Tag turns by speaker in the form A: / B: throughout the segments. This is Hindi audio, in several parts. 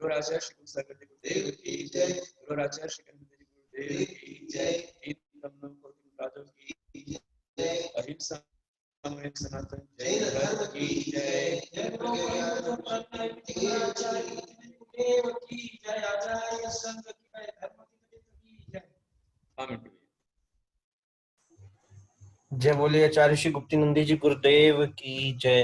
A: गुरुराचार्य श्री गुरुसागर जी गुरुदेव की जय, गुरुराचार्य श्री गणपति जी गुरुदेव की जय, की जय, अहिंसा सनातन जय धर्म की जय,
B: जय बोलिए आचार्य श्री गुप्ती नंदी जी गुरुदेव की जय।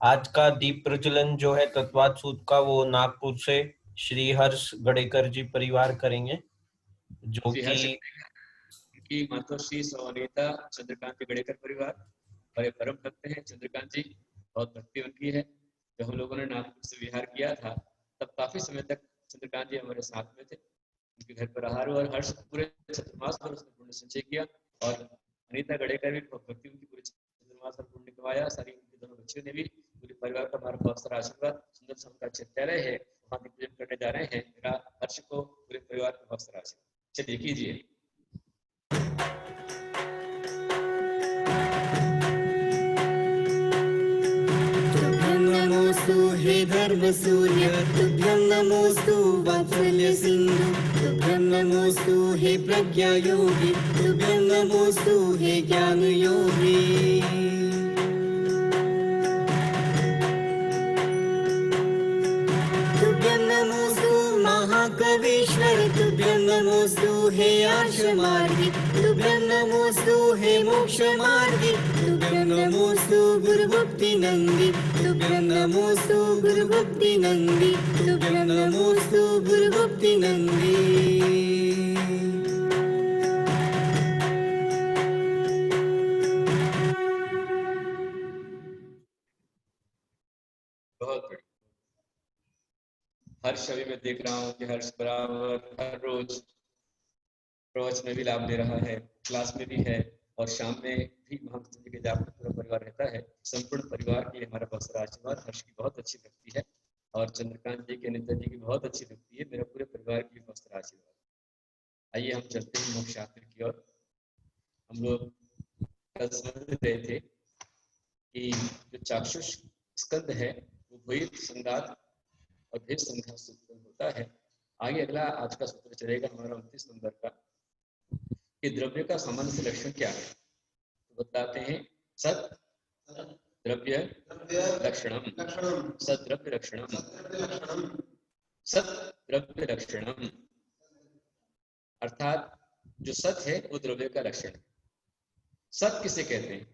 B: आज का दीप प्रज्वलन जो है तत्वाद सूत का, वो नागपुर से श्री हर्ष गड़ेकर जी परिवार करेंगे, जो
A: कि मातोश्री सौनीता चंद्रकांत गड़ेकर परिवार और ये परम भक्त हैं चंद्रकांत जी। बहुत भक्ति उनकी है। जब हम लोगों ने नागपुर से विहार किया था तब काफी समय तक चंद्रकांत जी हमारे साथ में थे। उनके घर पर आहार और हर्ष पूरे चतुर्मास पर उसने पुण्य संचय किया और अनीता गड़ेकर भी भक्ति उनकी पूरे चतुर्मास पर पुण्य कमाया। सारी उनके दोनों बच्चियों ने भी, पूरे परिवार का हमारा बहुत सारा आशीर्वाद। सुंदर सा उनका चित्तालय है, वहाँ पूजन करने जा रहे हैं। मेरा हर्ष को पूरे परिवार का बहुत सारा आशीर्वाद। चलिए कीजिए।
C: हे धर्म सूर्य तुभ्यं नमोस्तु, वात्सल्य सिंधु तुभ्यं नमोस्तु, हे प्रज्ञा योगी तुभ्यं नमोस्तु, हे ज्ञान योगी। तुभ्यं नमोस्तु महाकवीश्वर तुभ्यं नमोस्तु, हे आर्षमार्गी तुभ्यं नमोस्तु, हे मोक्षमार्गी तुभ्यं नमोस्तु, गुरुभक्ति नंदी तुभ्यं नमोस्तु, गुरुभक्ति नंदी तुभ्यं नमोस्तु, गुरुभक्ति नंदी।
A: बहुत बढ़िया। हर छवि में देख रहा हूँ कि हर्ष बराबर हर रोज प्रवचन में भी लाभ ले रहा है, क्लास में भी है और शाम में भी महामंत्र के जाप में पूरा परिवार रहता है। संपूर्ण परिवार की हमारा बहुत सारा आशीर्वाद। हर्ष की बहुत अच्छी भक्ति है और चंद्रकांत जी के, अनिता जी की बहुत अच्छी भक्ति है। मेरा पूरे परिवार की बहुत सारा आशीर्वाद। आइए हम चलते हैं मोक्ष शास्त्र की ओर। हम लोग कल समझ रहे थे कि जो चाक्षुष स्कंद है वो भूत संघात और भेद संघात से उत्पन्न होता है। आगे अगला आज का सूत्र चलेगा हमारा 29 नंबर का, कि द्रव्य का सामान्य से लक्षण क्या है। तो बताते हैं सत द्रव्य लक्षणम, सत द्रव्य लक्षणम, सत द्रव्य लक्षणम। अर्थात जो सत है वो द्रव्य का लक्षण है। सत किसे कहते हैं?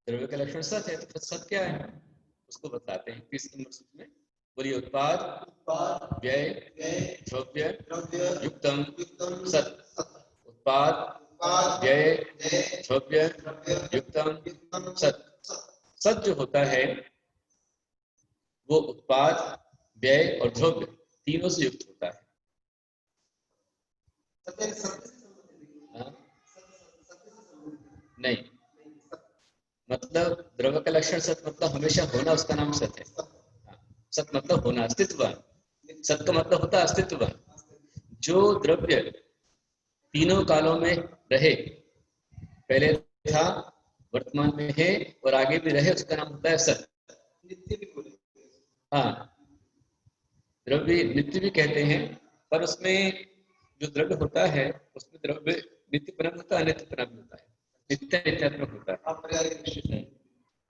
A: द्रव्य का लक्षण सत है, तो सत क्या है उसको बताते हैं 30 नंबर सूत्र में। बोलिए उत्पाद व्यय द्रव्य युक्तम सत। उत्पाद व्यय द्रव्य युक्तम सत। सत जो होता है वो उत्पाद व्यय और द्रव्य तीनों से युक्त होता है। नहीं, मतलब द्रव्य का लक्षण सत मतलब हमेशा होना, उसका नाम सत है। सत मतलब होना, अस्तित्व। सत का मतलब होता है अस्तित्व। जो द्रव्य तीनों कालों में रहे, पहले था, वर्तमान में है और आगे भी रहे, उसका नाम होता है सत। हाँ, द्रव्य नित्य भी कहते हैं, पर उसमें जो द्रव्य होता है उसमें द्रव्य नित्यपना होता है, अनित्यपना भी होता है, नित्य नित्यात्मक होता है।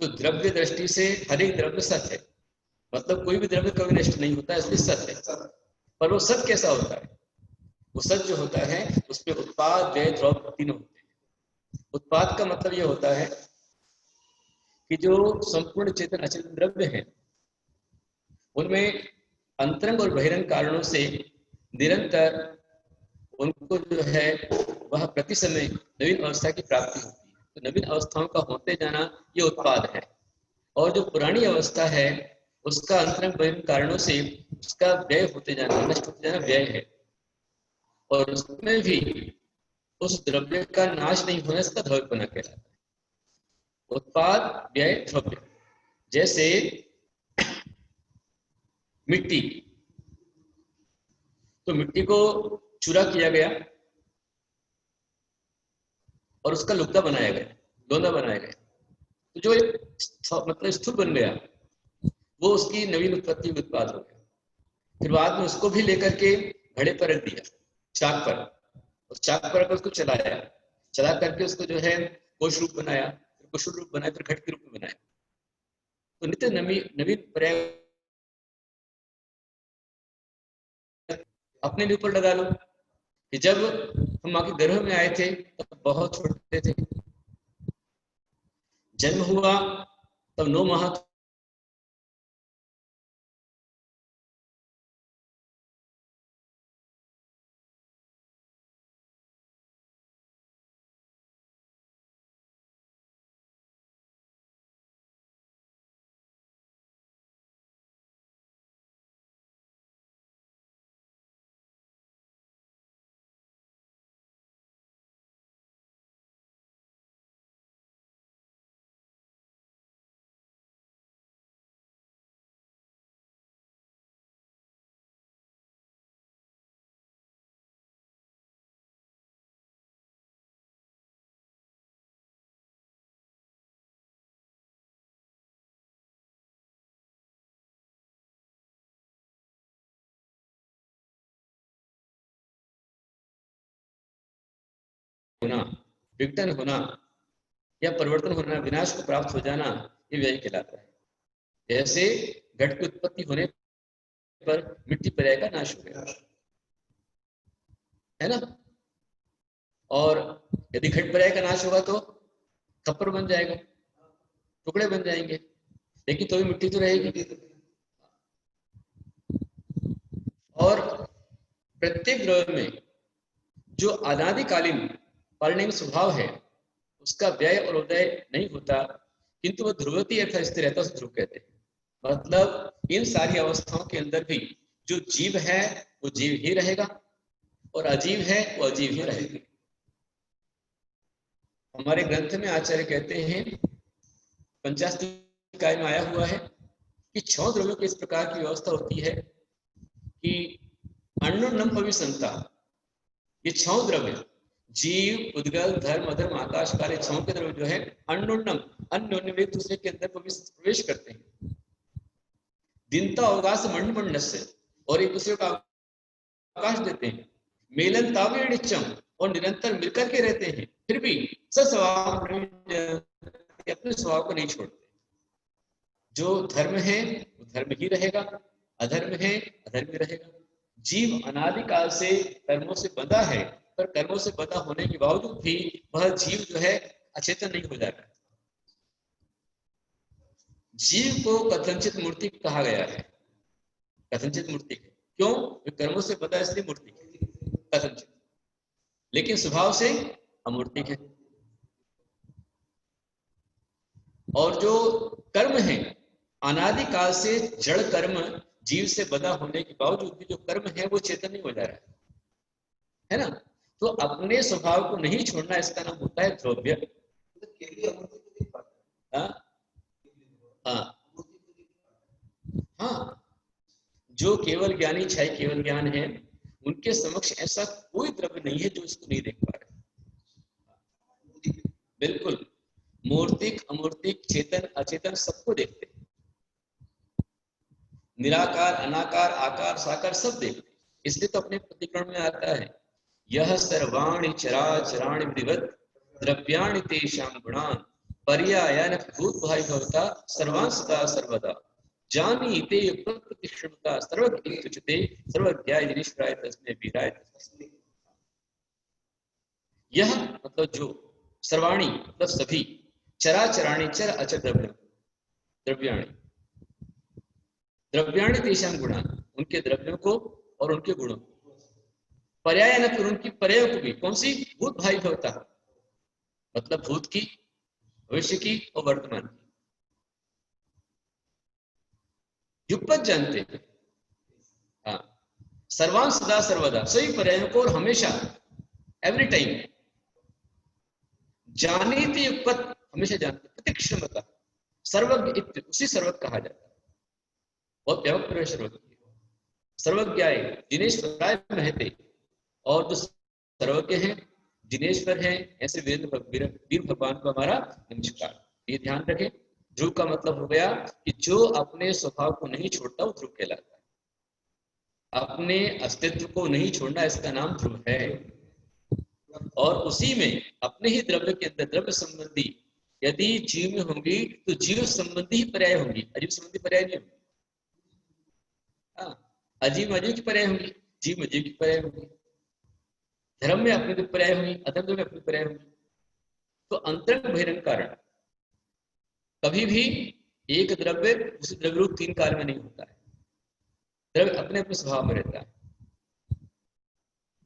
A: तो द्रव्य दृष्टि से हर एक द्रव्य सत है, मतलब कोई भी द्रव्य कभी नष्ट नहीं होता, इसलिए सत है। पर वो सत कैसा होता है? वो सत जो होता है उसमें उत्पाद व्यय द्रव्य तीनों होते हैं। उत्पाद का मतलब ये होता है कि जो संपूर्ण चेतन अचेतन द्रव्य है उनमें अंतरंग और बहिरंग कारणों से निरंतर उनको जो है वह प्रति समय नवीन अवस्था की प्राप्ति होती है। तो नवीन अवस्थाओं का होते जाना ये उत्पाद है। और जो पुरानी अवस्था है उसका अंतरंग बहिरंग कारणों से उसका व्यय होते जाना, नष्ट होते जाना व्यय है। और उसमें भी उस द्रव्य का नाश नहीं होने से द्रव्यपना कहलाता है। उत्पाद व्यय द्रव्य, जैसे मिट्टी, तो मिट्टी को चूरा किया गया और उसका लुगदा बनाया गया, लोंदा बनाया गया, तो जो एक मतलब स्थूल बन गया वो उसकी नवीन उत्पत्ति उत्पाद हो गया। फिर बाद में उसको भी लेकर के घड़े पर रख दिया, चाक पर, उस चाक पर रख उसको चलाया, चला करके उसको जो है कोश रूप बनाया, फिर कुशल रूप बनाया, फिर घट के रूप में बनाया। तो नित्य नवीन पर्याय अपने भी ऊपर लगा लो कि जब हम माँ के गर्भ में आए थे तब बहुत छोटे थे, जन्म हुआ तब 9 माह होना, विघटन होना या परिवर्तन होना, विनाश को प्राप्त हो जाना, ये व्यय कहलाता है। जैसे घट की उत्पत्ति होने पर मिट्टी पर्याय का नाश हो गया, है ना। और यदि घट पर्याय का नाश होगा तो खप्पर बन जाएगा, टुकड़े बन जाएंगे, लेकिन तो भी मिट्टी तो रहेगी। और प्रत्येक ग्रह में जो अनादिकालीन परिणाम स्वभाव है उसका व्यय और उदय नहीं होता, किंतु वह ध्रुवती अर्थात स्थिर रहता है, ध्रुव कहते हैं। मतलब इन सारी अवस्थाओं के अंदर भी जो जीव है वो जीव ही रहेगा और अजीव है वो अजीव ही रहेगा। हमारे ग्रंथ में आचार्य कहते हैं, पंचाशत निकाय में आया हुआ है कि 6 द्रव्यों की इस प्रकार की व्यवस्था होती है कि अन्नोन्नम भविसंता, ये 6 द्रव्य जीव, उद्गल, धर्म, अधर्म, आकाश काल, 6 के द्रव्य जो है अन्नोन्नम, अन्योन्य एक दूसरे के अंदर प्रवेश करते हैं। दिनता अवकाश मंड से, और एक दूसरे का अवकाश देते हैं। मेलन तावेणिचम, और निरंतर मिलकर के रहते हैं, फिर भी सस्वभाव अपने स्वभाव को नहीं छोड़ते। जो धर्म है वो धर्म ही रहेगा, अधर्म है अधर्म ही रहेगा। जीव अनादिकाल से कर्मों से बंधा है, पर कर्मों से बंधा होने के बावजूद भी वह जीव जो है अचेतन नहीं हो जाता। जीव को कथनचित मूर्ति कहा गया है, कथनचित मूर्ति क्यों? कर्मों से बंधा इसलिए मूर्ति कथनचित, लेकिन स्वभाव से अमूर्तिक है। और जो कर्म है अनादिकाल से जड़ कर्म, जीव से बंधा होने के बावजूद भी जो कर्म है वो चेतन नहीं हो जा रहा है ना। तो अपने स्वभाव को नहीं छोड़ना, इसका नाम होता है द्रव्य। हाँ, जो केवल ज्ञानी, छाई केवल ज्ञान है, उनके समक्ष ऐसा कोई द्रव्य नहीं है जो इसको नहीं देख पा रहे। बिल्कुल, मूर्तिक, अमूर्तिक, चेतन, अचेतन सबको देखते, निराकार, अनाकार, आकार, साकार सब देखते। इसलिए तो अपने प्रतिक्रमण में आता है, यह सर्वाणि चराचराणि विधिवत् द्रव्याणि तेषां गुणान् पर्यायेन भूतभावि भवता सर्वान् सदा सर्वदा जानीते प्रतिक्षमता सर्वज्ञ सर्वज्ञाय जिनेश्वराय तस्मै वीराय तस्मै। यह मतलब जो, सर्वाणी मतलब सभी, चराचराणि चर अचर द्रव्याणि, द्रव्याणि तेषां गुणान्, उनके द्रव्यों को और उनके गुणों को, पर्याय न फिर उनकी पर्याय को भी, कौन सी? भूत भाई भवता, मतलब भूत की, भविष्य की और वर्तमान की, युगपत जानते हैं। हाँ, सर्वान सदा सर्वदा, सभी पर्यायों को और हमेशा, एवरी टाइम जाने थे, युगपत हमेशा जानते, प्रतिक्षमता सर्वज्ञ, उसी सर्वज्ञ कहा जाता है। बहुत व्यापक प्रवेश सर्वज्ञाय जिनेश्वराय महते, और जो सर्वज्ञ हैं, जिनेश्वर हैं, ऐसे वीर भगवान को हमारा नमस्कार। ये ध्यान रखें, ध्रुव का मतलब हो गया कि जो अपने स्वभाव को नहीं छोड़ता वो ध्रुव कहलाता है। अपने अस्तित्व को नहीं छोड़ना, इसका नाम ध्रुव है। और उसी में अपने ही द्रव्य के अंदर द्रव्य संबंधी यदि जीव में होंगी तो जीव संबंधी ही पर्याय होंगी, अजीव संबंधी पर्याय नहीं होंगी। हाँ, अजीव अजीव की पर्याय होंगी, जीव अजीव की पर्याय होंगी, धर्म में अपनी पर्याय होंगी, अधर्म में अपनी पर्याय होंगी। तो अंतरंग बहिरंग कारण कभी भी एक द्रव्य दूसरे द्रव्य रूप तीन काल में नहीं होता है, द्रव्य अपने अपने स्वभाव में रहता है।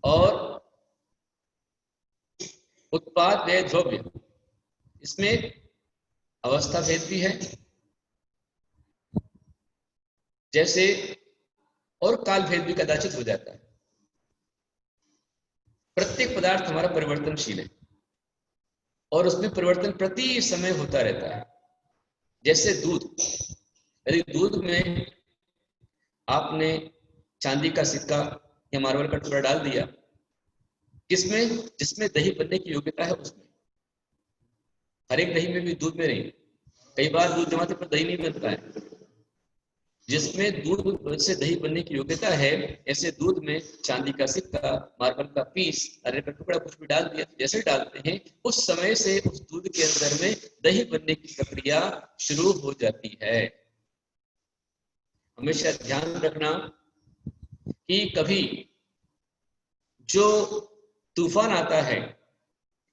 A: और उत्पाद व्यय द्रव्य, इसमें अवस्था भेद भी है जैसे, और काल भेद भी कदाचित हो जाता है। प्रत्येक पदार्थ हमारा परिवर्तनशील है और उसमें परिवर्तन प्रति समय होता रहता है। जैसे दूध, यदि दूध में आपने चांदी का सिक्का या मार्बल का टुकड़ा डाल दिया, किसमें, जिसमें दही बनने की योग्यता है उसमें, हर एक दही में भी, दूध में नहीं। कई बार दूध जमाते पर दही नहीं बनता है। जिसमें दूध से दही बनने की योग्यता है, ऐसे दूध में चांदी का सिक्का, मार्बल का पीस, अरे का टुकड़ा कुछ भी डाल दिया, जैसे डालते हैं उस समय से उस दूध के अंदर में दही बनने की प्रक्रिया शुरू हो जाती है। हमेशा ध्यान रखना कि कभी जो तूफान आता है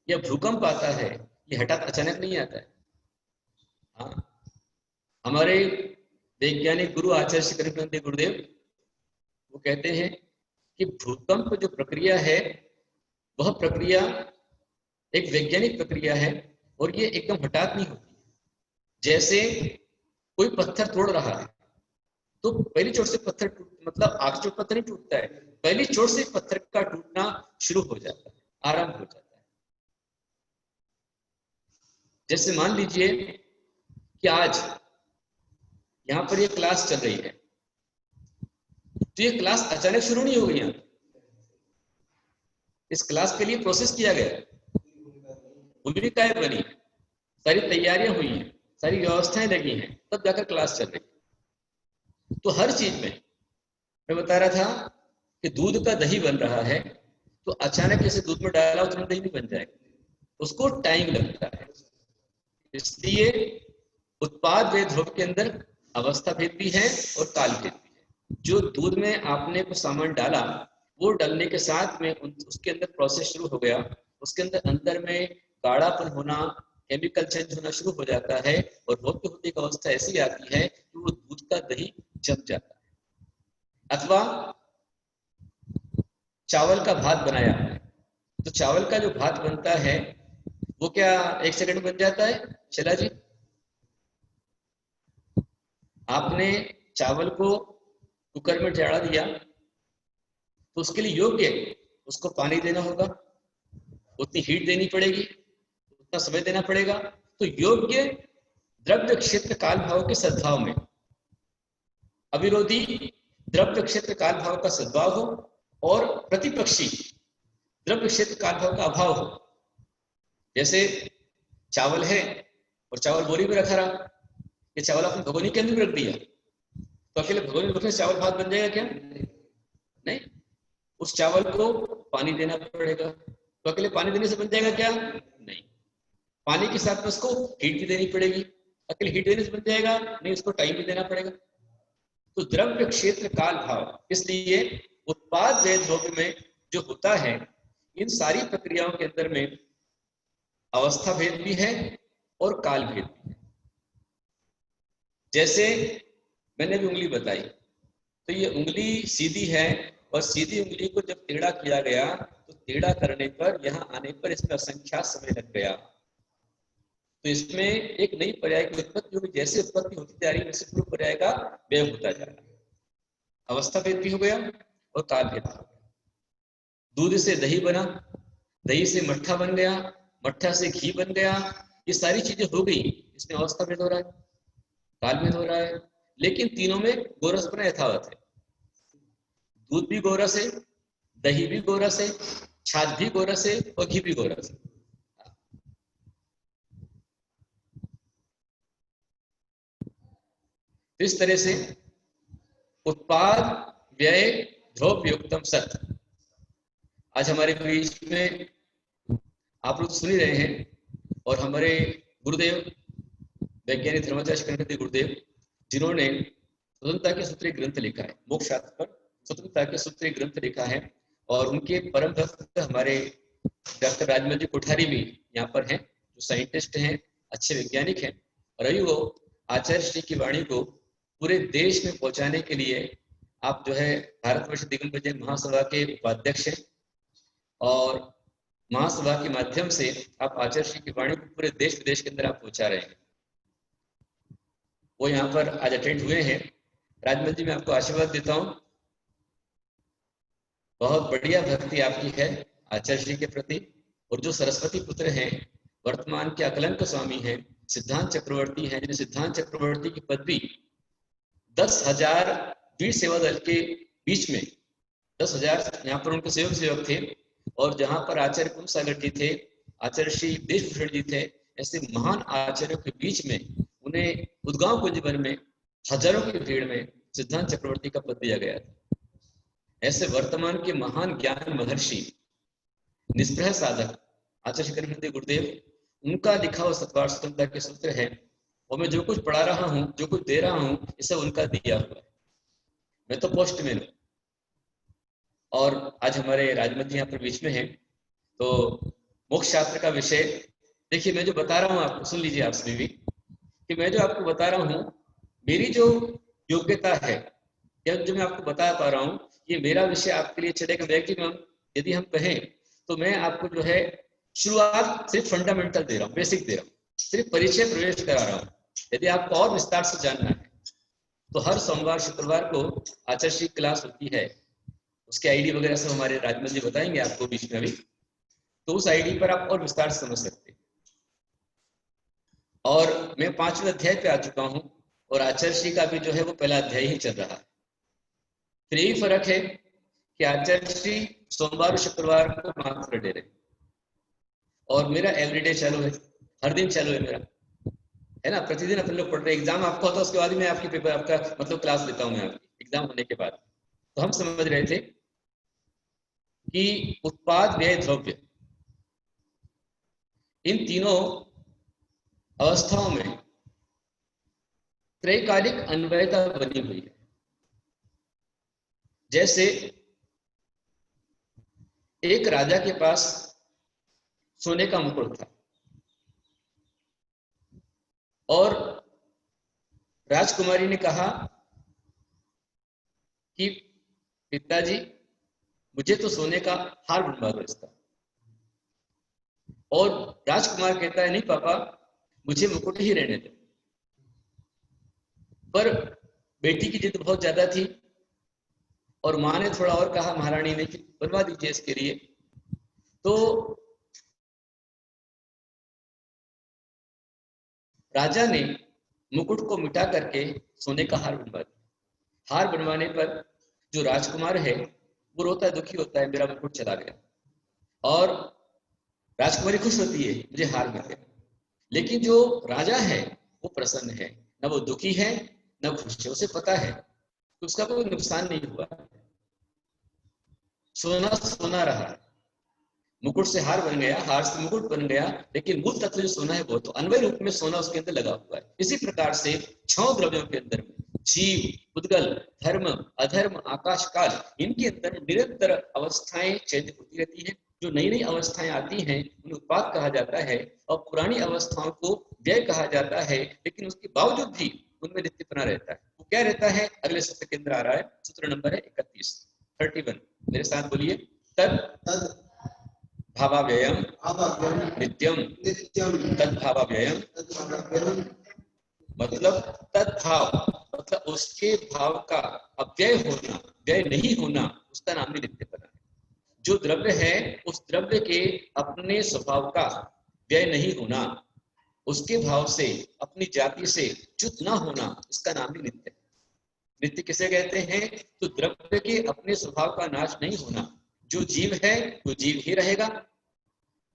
A: या भूकंप आता है, ये हठात अचानक नहीं आता है। हाँ, हमारे वैज्ञानिक गुरु आचार्य श्री कनकानंद गुरुदेव वो कहते हैं कि भूकंप जो प्रक्रिया है वह प्रक्रिया एक वैज्ञानिक प्रक्रिया है और ये एकदम हठात नहीं होती। जैसे कोई पत्थर तोड़ रहा है तो पहली चोट से पत्थर मतलब आखिरी चोट पत्थर नहीं टूटता है, पहली चोट से पत्थर का टूटना शुरू हो जाता है, आरंभ हो जाता है। जैसे मान लीजिए कि आज यहाँ पर ये क्लास चल रही है, तो ये क्लास अचानक शुरू नहीं हो गई। यहाँ इस क्लास के लिए प्रोसेस किया गया, भूमिकाएं बनी, सारी तैयारियां हुई हैं, सारी व्यवस्थाएं लगी हैं, तब जाकर क्लास चल रही है। तो हर चीज में मैं बता रहा था कि दूध का दही बन रहा है, तो अचानक जैसे दूध में डाला तुरंत दही नहीं बन जाएगा, उसको टाइम लगता है। इसलिए उत्पाद व ध्रुव के अंदर अवस्था भेद भी है और काल भेद भी है। जो दूध में आपने कुछ सामान डाला, वो डालने के साथ में उसके अंदर प्रोसेस शुरू हो गया, उसके अंदर में गाढ़ापन होना, केमिकल चेंज होना शुरू हो जाता है और होते होते एक अवस्था ऐसी आती है कि वो दूध का दही जम जाता है। अथवा चावल का भात बनाया है, तो चावल का जो भात बनता है वो क्या 1 सेकंड बन जाता है? शैला जी, आपने चावल को कुकर में चढ़ा दिया तो उसके लिए योग्य उसको पानी देना होगा, उतनी हीट देनी पड़ेगी, उतना समय देना पड़ेगा। तो योग्य द्रव्य क्षेत्र काल भाव के सद्भाव में अविरोधी द्रव्य क्षेत्र काल भाव का सद्भाव हो और प्रतिपक्षी द्रव्य क्षेत्र काल भाव का अभाव हो। जैसे चावल है और चावल बोरी में रखा रहा, ये चावल आपने भगोनी के अंदर भी रख दिया, तो अकेले भगोनी रखने से चावल भात बन जाएगा क्या? नहीं, उस चावल को पानी देना पड़ेगा। तो अकेले पानी देने से बन जाएगा क्या? नहीं, पानी के साथ में उसको हीट भी देनी पड़ेगी। अकेले हीट देने से बन जाएगा? नहीं, उसको टाइम भी देना पड़ेगा। तो द्रव्य क्षेत्र काल भाव, इसलिए उत्पाद व द्रव्य में जो होता है, इन सारी प्रक्रियाओं के अंदर में अवस्था भेद भी है और काल भेद भी है। जैसे मैंने भी उंगली बताई, तो ये उंगली सीधी है और सीधी उंगली को जब टेढ़ा किया गया तो टेढ़ा करने पर, यहाँ आने पर इसमें असंख्यात समय लग गया। तो इसमें एक नई पर्याय की उत्पत्ति होगी, जैसे उत्पत्ति होती जा रही है वैसे पूर्व पर्याय का व्यय होता जा रहा है। अवस्था भेद भी हो गया और काल भेद हो गया। दूध से दही बना, दही से मट्ठा बन गया, मट्ठा से घी बन गया, ये सारी चीजें हो गई, इसमें अवस्था भेद हो रहा है, काल भेद हो रहा है। लेकिन तीनों में गोरसपना यथावत है। दूध भी गोरस है, दही भी गोरस है, छाछ भी गोरस है और घी भी गोरस है। इस तरह से उत्पाद व्यय ध्रुवयुक्तम सत। आज हमारे बीच में आप लोग सुन ही रहे हैं, और हमारे गुरुदेव वैज्ञानिक धर्माचार्य गणपति गुरुदेव, जिन्होंने स्वतंत्रता के सूत्र ग्रंथ लिखा है, मोक्ष शास्त्र पर स्वतंत्रता के सूत्र ग्रंथ लिखा है, और उनके परम भक्त हमारे डॉक्टर राजमल जी कोठारी भी यहाँ पर हैं, जो साइंटिस्ट हैं, अच्छे वैज्ञानिक हैं, और अभी वो आचार्य श्री की वाणी को पूरे देश में पहुंचाने के लिए आप जो है भारतवर्ष दिगंबर जैन महासभा के उपाध्यक्ष हैं, और महासभा के माध्यम से आप आचार्य श्री की वाणी को पूरे देश विदेश के अंदर आप पहुंचा रहे हैं। वो यहाँ पर आज अटेंड हुए हैं। राजमल जी, मैं आपको आशीर्वाद देता हूँ, बहुत बढ़िया भक्ति आपकी है आचार्य श्री के प्रति, और जो सरस्वती पुत्र हैं, वर्तमान के अकलंक स्वामी हैं, सिद्धांत चक्रवर्ती हैं, जिन्हें सिद्धांत चक्रवर्ती की पदवी 10,000 वीर सेवा दल के बीच में 10,000 यहाँ पर उनके सेवक थे, और जहां पर आचार्य कुंभ सागर जी थे, आचार्य श्री देशभूषण जी थे, ऐसे महान आचार्यों के बीच में उन्हें उद्गांव कुंज वन में हजारों की भीड़ में सिद्धांत चक्रवर्ती का पद दिया गया था। ऐसे वर्तमान के महान ज्ञान महर्षि, निष्प्रह साधक आचार्य गणपति गुरुदेव, उनका लिखा हुआ सत्वार स्वतंत्रता के सूत्र है, और मैं जो कुछ पढ़ा रहा हूँ, जो कुछ दे रहा हूँ, ये सब उनका दिया हुआ है। मैं तो पोस्टमैन हूँ। और आज हमारे राजमल जी यहाँ पर बीच में हैं, तो मोक्ष शास्त्र का विषय देखिए, मैं जो बता रहा हूँ आपको, सुन लीजिए आप सभी भी, कि मैं जो आपको बता रहा हूँ, मेरी जो योग्यता है या जो मैं आपको बता पा रहा हूँ, ये मेरा विषय आपके लिए चलेगा मैक्सिमम। यदि हम कहें तो मैं आपको जो है शुरुआत सिर्फ फंडामेंटल दे रहा हूँ, बेसिक दे रहा हूँ, सिर्फ परिचय प्रवेश करा रहा हूँ। यदि आपको और विस्तार से जानना है तो हर सोमवार शुक्रवार को आचार्य श्री क्लास होती है, उसके आईडी वगैरह सब हमारे राजमल जी बताएंगे आपको बीच में अभी, तो उस आईडी पर आप और विस्तार से समझ सकते हैं। और मैं 5वें अध्याय पे आ चुका हूं, और आचार्य श्री का भी जो है वो पहला अध्याय ही चल रहा है। फिर यही फर्क है कि आचार्य श्री सोमवार और शुक्रवार को मात्र डे रहे, और मेरा एवरीडे चालू है, हर दिन चालू है मेरा, है ना। प्रतिदिन अपन लोग पढ़ रहे, एग्जाम आपका होता है उसके बाद में आपकी पेपर, आपका मतलब क्लास लेता हूं मैं आपकी एग्जाम होने के बाद। तो हम समझ रहे थे कि उत्पाद, व्यय, द्रव्य, इन तीनों अवस्थाओं में त्रैकालिक अन्वयता बनी हुई है। जैसे एक राजा के पास सोने का मुकुट था, और राजकुमारी ने कहा कि पिताजी, मुझे तो सोने का हार बनवा दो इसका। और राजकुमार कहता है, नहीं पापा, मुझे मुकुट ही रहने दो। पर बेटी की जिद बहुत ज्यादा थी, और माँ ने थोड़ा और कहा, महारानी ने, कि बनवा दीजिए इसके लिए। तो राजा ने मुकुट को मिटा करके सोने का हार बनवा दिया। हार बनवाने पर जो राजकुमार है वो रोता है, दुखी होता है, मेरा मुकुट चला गया। और राजकुमारी खुश होती है, मुझे हार मिल गया। लेकिन जो राजा है वो प्रसन्न है, न वो दुखी है न खुश है। उसे पता है कि उसका कोई नुकसान नहीं हुआ, सोना सोना रहा, मुकुट से हार बन गया, हार से मुकुट बन गया, लेकिन मूल तत्व जो सोना है वो तो अन्वय रूप में सोना उसके अंदर लगा हुआ है। इसी प्रकार से 6 द्रव्यों के अंदर जीव, उद्गल, धर्म, अधर्म, आकाश, काल, इनके अंदर निरंतर अवस्थाएं चेंज होती रहती हैं। जो नई नई अवस्थाएं आती हैं उन्हें उत्पाद कहा जाता है, और पुरानी अवस्थाओं को व्यय कहा जाता है। लेकिन उसके बावजूद भी उनमें नित्यपना रहता है। वो क्या रहता है? अगले सूत्र के अंदर आ रहा है, सूत्र नंबर है 31 मेरे साथ बोलिए। तद भावाव्ययम नित्यम तद्भावाव्ययम, मतलब तद्भाव मतलब उसके भाव का अव्यय होना, व्यय नहीं होना, उसका नाम ही नित्यपना है। जो द्रव्य है उस द्रव्य के अपने स्वभाव का व्यय नहीं होना, उसके भाव से, अपनी जाति से च्युत ना होना, इसका नाम ही नित्य है। नित्य किसे कहते हैं? तो द्रव्य के अपने स्वभाव का नाश नहीं होना। जो जीव है वो जीव ही रहेगा,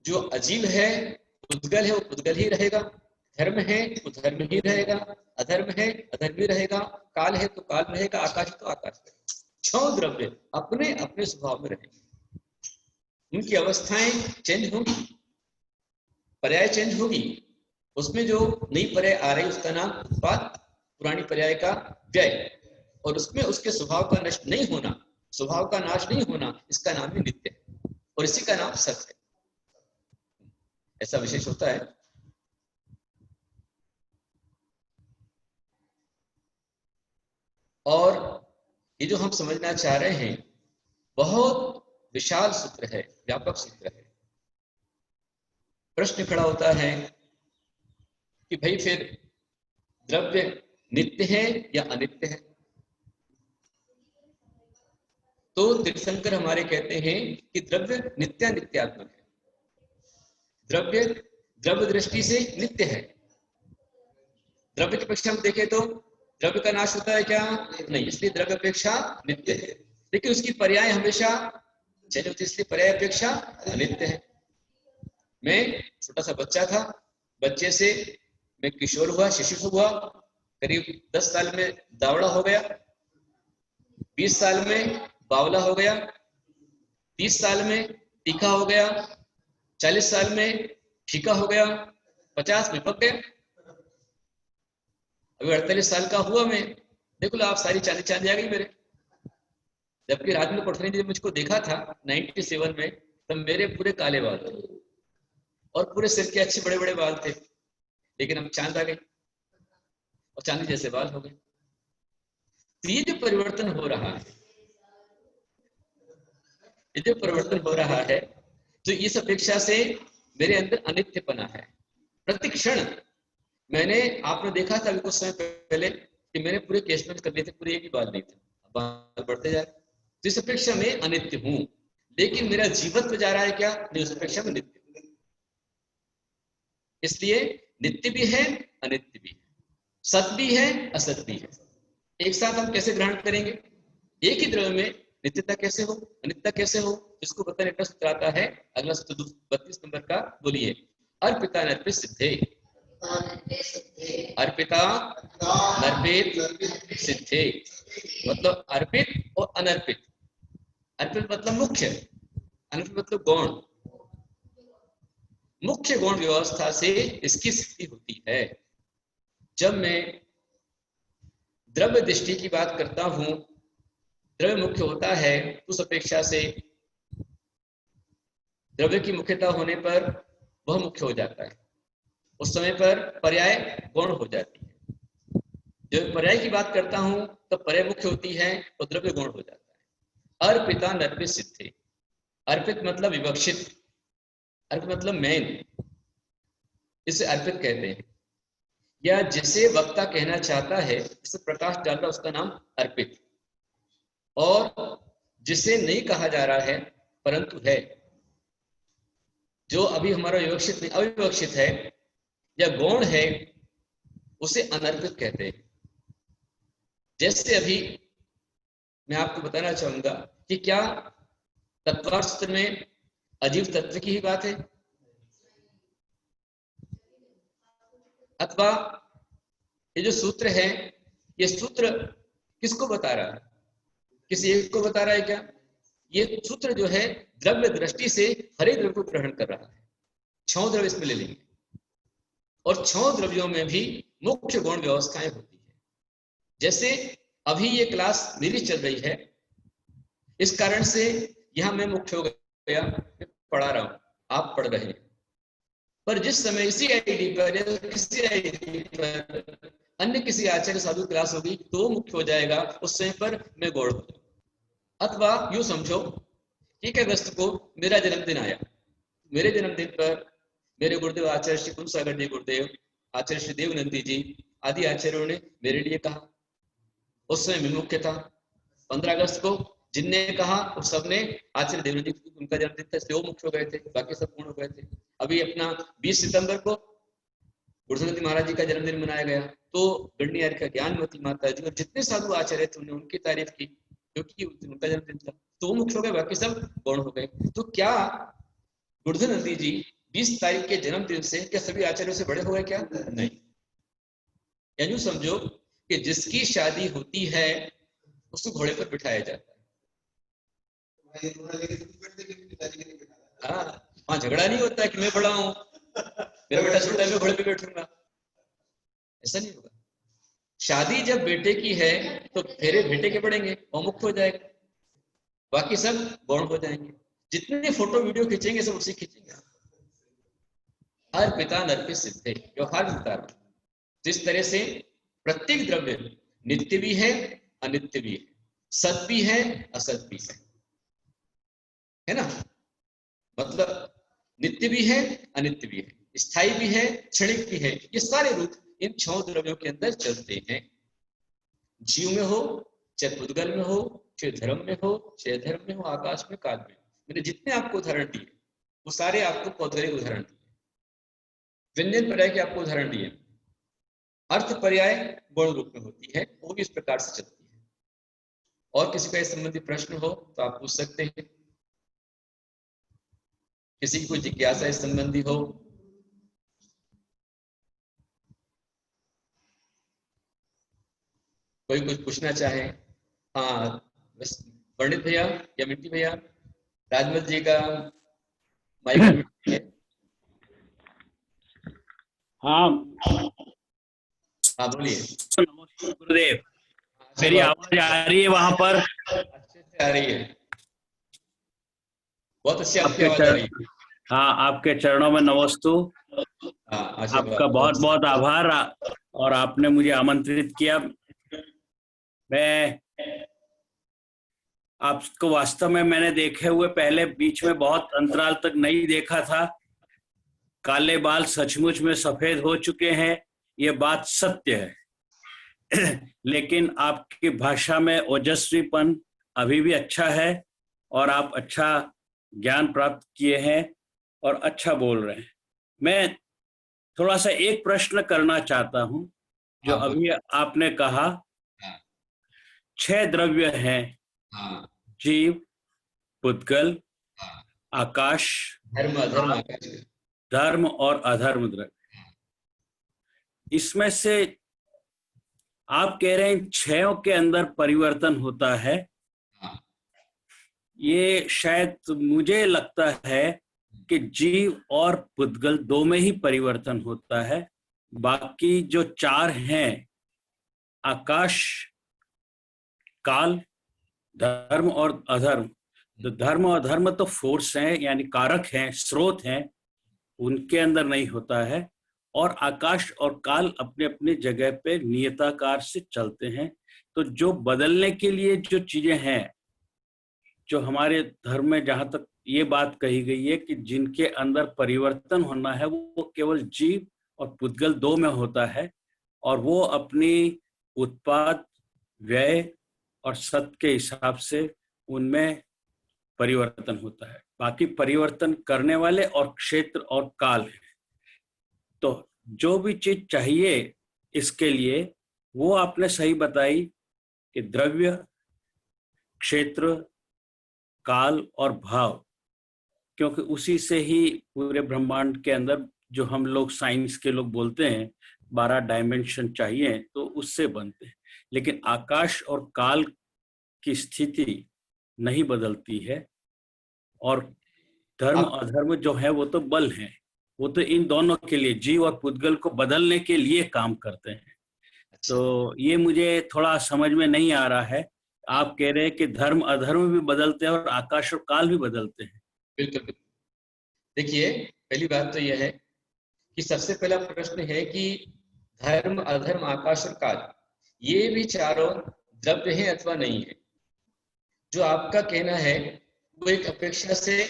A: जो अजीव है, उद्गल है, वो उद्गल ही रहेगा, धर्म है वो धर्म ही रहेगा, अधर्म है अधर्म ही रहेगा, काल है तो काल रहेगा, आकाश है तो आकाश रहेगा। छह द्रव्य अपने अपने स्वभाव में रहेंगे, उनकी अवस्थाएं चेंज होंगी, पर्याय चेंज होगी, उसमें जो नई पर्याय आ रही उसका नाम उत्पाद, पुरानी पर्याय का व्यय, और उसमें उसके स्वभाव का नष्ट नहीं होना, स्वभाव का नाश नहीं होना, इसका नाम ही नित्य है और इसी का नाम सत्य है। ऐसा विशेष होता है। और ये जो हम समझना चाह रहे हैं बहुत विशाल सूत्र है, व्यापक सूत्र है। प्रश्न खड़ा होता है कि भाई फिर द्रव्य नित्य है या अनित्य है? तो तीर्थंकर हमारे कहते हैं कि द्रव्य नित्यात्मक है, द्रव्य द्रव्य दृष्टि से नित्य है। द्रव्य की अपेक्षा हम देखें तो द्रव्य का नाश होता है क्या? नहीं, इसलिए द्रव्य अपेक्षा नित्य है, लेकिन उसकी पर्याय हमेशा चेंज होती है, इसलिए पर्याय अपेक्षा अनित्य है। मैं छोटा सा बच्चा था, बच्चे से मैं किशोर हुआ, शिशु हुआ, करीब 10 साल में दावड़ा हो गया, 20 साल में बावला हो गया, 30 साल में तीखा हो गया, 40 साल में फीका हो गया, 50 में पक गया, अभी 48 साल का हुआ मैं। देखो लो आप, सारी चांदी चांदी आ गई मेरे। जबकि रात में कोठरी ने मुझको देखा था 97 में, तब मेरे पूरे काले बाल थे और पूरे सिर के अच्छे बड़े बड़े बाल थे, लेकिन अब चांद आ गई और चांदी जैसे बाल हो गए। तो ये जो परिवर्तन हो रहा है, ये जो परिवर्तन हो रहा है, तो इस अपेक्षा से मेरे अंदर अनित्यपना है। प्रतिक्षण मैंने, आपने देखा था अभी कुछ समय पहले कि मैंने पूरे केशमेंट कर लिए थे, पूरे एक भी बाल नहीं थे, बाल बढ़ते जाए, तो इस अपेक्षा में अनित्य हूं। लेकिन मेरा जीवन जा रहा है क्या? नहीं, उस अपेक्षा में नित्य। इसलिए नित्य भी है, अनित्य भी है, सत्य भी है, असत्य भी है। एक साथ हम कैसे ग्रहण करेंगे? एक ही द्रव्य में नित्यता कैसे हो, अनित्यता कैसे हो, इसको बताने का सूत्र आता है अगला सूत्र 32 नंबर का। बोलिए, अर्पिता नर्पित सिद्धे। अर्पिता नर्पित सिद्धे मतलब अर्पित और अनर्पित। अर्पित मतलब मुख्य, अनर्पित मतलब गौण। मुख्य गौण व्यवस्था से इसकी सिद्धि होती है। जब मैं द्रव्य दृष्टि की बात करता हूं, द्रव्य मुख्य होता है, उस अपेक्षा से द्रव्य की मुख्यता होने पर वह मुख्य हो जाता है, उस समय पर पर्याय गौण हो जाती है। जब पर्याय की बात करता हूं तब पर्याय मुख्य होती है और द्रव्य गौण हो जाता है। अर्पिता नर्पित सिद्धे, अर्पित मतलब विवक्षित, अर्पित मतलब मेन, इसे अर्पित कहते हैं। या जिसे वक्ता कहना चाहता है, जिसे प्रकाश डाल रहा है, उसका नाम अर्पित। और जिसे नहीं कहा जा रहा है परंतु है, जो अभी हमारा विवक्षित नहीं, अविवक्षित है या गौण है, उसे अनर्पित कहते हैं। जैसे अभी मैं आपको बताना चाहूंगा कि क्या तत्वार्थ सूत्र में अजीव तत्व की ही बात है, अथवा ये जो सूत्र है, ये सूत्र किसको बता रहा है? किसी एक को बता रहा है क्या? ये सूत्र जो है द्रव्य दृष्टि से हर एक द्रव्य को ग्रहण कर रहा है। 6 द्रव्य इसमें ले लेंगे और 6 द्रव्यों में भी मुख्य गौण व्यवस्थाएं होती है। जैसे अभी ये क्लास मेरी चल रही है, इस कारण से यहां मैं मुख्य हो गया, मैं पढ़ा रहा हूं, आप पढ़ रहे हैं। पर जिस समय इसी आईडी पर या किसी आईडी पर अन्य किसी आचार्य साधु क्लास होगी तो वो मुख्य हो जाएगा, उस समय पर मैं गौण हो जाऊंगा। अथवा यूं समझो, 1 अगस्त को मेरा जन्मदिन आया, मेरे जन्मदिन पर मेरे गुरुदेव आचार्य श्री कुंज सागर जी गुरुदेव, आचार्य श्री देवनंदी जी आदि आचार्यों ने मेरे लिए कहा, उस समय मैं मुख्य था। 15 अगस्त को जिनने कहा उस सबने, आचार्य देवनंदी जी उनका जन्मदिन था इसलिए वो मुख्य हो गए थे, बाकी सब पूर्ण हो गए थे। अभी अपना 20 सितंबर को गुरुदेव महाराज जी का जन्मदिन मनाया गया, तो गणनीय का ज्ञानमती माता जी और जितने साधु आचार्य थे उन्होंने उनकी तारीफ की, क्योंकि उनका जन्मदिन था, तो वो मुख्य हो गए, बाकी सब गौण हो गए। तो क्या गुरुदेव नंदी जी 20 तारीख के जन्मदिन से क्या सभी आचार्यों से बड़े हो गए? क्या नहीं। या यूं समझो कि जिसकी शादी होती है उसको घोड़े पर बिठाया जाता है, हाँ, वहाँ झगड़ा नहीं होता है कि मैं बड़ा हूँ, मेरा बेटा छोटा है, मैं घोड़े पे बैठूंगा, ऐसा नहीं होगा। शादी जब बेटे की है तो फेरे बेटे के पड़ेंगे, वो मुक्त हो जाएगा, बाकी सब गौण हो जाएंगे। जितने फोटो वीडियो खींचेंगे सब उसी खींचेंगे। हर पिता नर पे सिद्ध है, व्यवहार में उतार। जिस तरह से प्रत्येक द्रव्य नित्य भी है, अनित्य भी है, सत भी है, असत भी है ना। मतलब नित्य भी है, अनित्य भी है, स्थायी भी है, क्षणिक भी है। ये सारे रूप इन 6 द्रव्यों के अंदर चलते हैं। जीव में हो, चाहे पुद्गल में हो, चाहे धर्म में हो, चाहे धर्म में हो, आकाश में, काल में। मैंने जितने आपको उदाहरण दिए वो सारे आपको पौद्गलिक उदाहरण दिए, व्यंजन पर्याय के आपको उदाहरण दिए। अर्थ पर्याय गुण रूप में होती है, वो भी इस प्रकार से चलती है। और किसी का इस संबंधी प्रश्न हो तो आप पूछ सकते हैं, किसी की कोई जिज्ञासा इस संबंधी हो। कोई कुछ पूछना चाहे? हाँ, पंडित भैया या मिट्टी भैया, राजमल जी का माइक है।
D: हाँ
A: हाँ बोलिए।
D: नमस्ते गुरुदेव, मेरी आवाज आ रही है वहां पर?
A: अच्छे से आ रही है, बहुत अच्छी आपकी आवाज आ रही है।
D: हाँ, आपके चरणों में नमस्तु।
A: हाँ,
D: आपका बहुत बहुत आभार, और आपने मुझे आमंत्रित किया। मैं आपको वास्तव में मैंने देखे हुए पहले बीच में बहुत अंतराल तक नहीं देखा था। काले बाल सचमुच में सफेद हो चुके हैं, ये बात सत्य है। लेकिन आपकी भाषा में ओजस्वीपन अभी भी अच्छा है, और आप अच्छा ज्ञान प्राप्त किए हैं और अच्छा बोल रहे हैं। मैं थोड़ा सा एक प्रश्न करना चाहता हूं। जो अभी आपने कहा 6 द्रव्य हैं, जीव, पुद्गल, आकाश,
A: धर्म अधर्म, आकाश,
D: धर्म और अधर्म द्रव्य। इसमें से आप कह रहे हैं 6 के अंदर परिवर्तन होता है। ये शायद मुझे लगता है कि जीव और पुद्गल 2 में ही परिवर्तन होता है। बाकी जो 4 हैं, आकाश, काल, धर्म और अधर्म, तो धर्म और अधर्म तो फोर्स हैं, यानी कारक हैं, स्रोत हैं, उनके अंदर नहीं होता है। और आकाश और काल अपने अपने जगह पे नियताकार से चलते हैं। तो जो बदलने के लिए जो चीजें हैं, जो हमारे धर्म में जहां तक ये बात कही गई है कि जिनके अंदर परिवर्तन होना है, वो केवल जीव और पुद्गल 2 में होता है, और वो अपनी उत्पाद, व्यय और सत के हिसाब से उनमें परिवर्तन होता है। बाकी परिवर्तन करने वाले और क्षेत्र और काल है। तो जो भी चीज चाहिए इसके लिए, वो आपने सही बताई कि द्रव्य, क्षेत्र, काल और भाव, क्योंकि उसी से ही पूरे ब्रह्मांड के अंदर, जो हम लोग साइंस के लोग बोलते हैं 12 डायमेंशन चाहिए, तो उससे बनते हैं। लेकिन आकाश और काल की स्थिति नहीं बदलती है। और धर्म अधर्म जो है वो तो बल है, वो तो इन दोनों के लिए, जीव और पुद्गल को बदलने के लिए काम करते हैं। तो ये मुझे थोड़ा समझ में नहीं आ रहा है। आप कह रहे हैं कि धर्म अधर्म भी बदलते हैं और आकाश और काल भी बदलते हैं।
A: बिल्कुल। देखिए, पहली बात तो यह है कि सबसे पहला प्रश्न है कि धर्म, अधर्म, आकाश और काल, ये भी चारों द्रव्य है अथवा नहीं है। जो आपका कहना है वो एक अपेक्षा से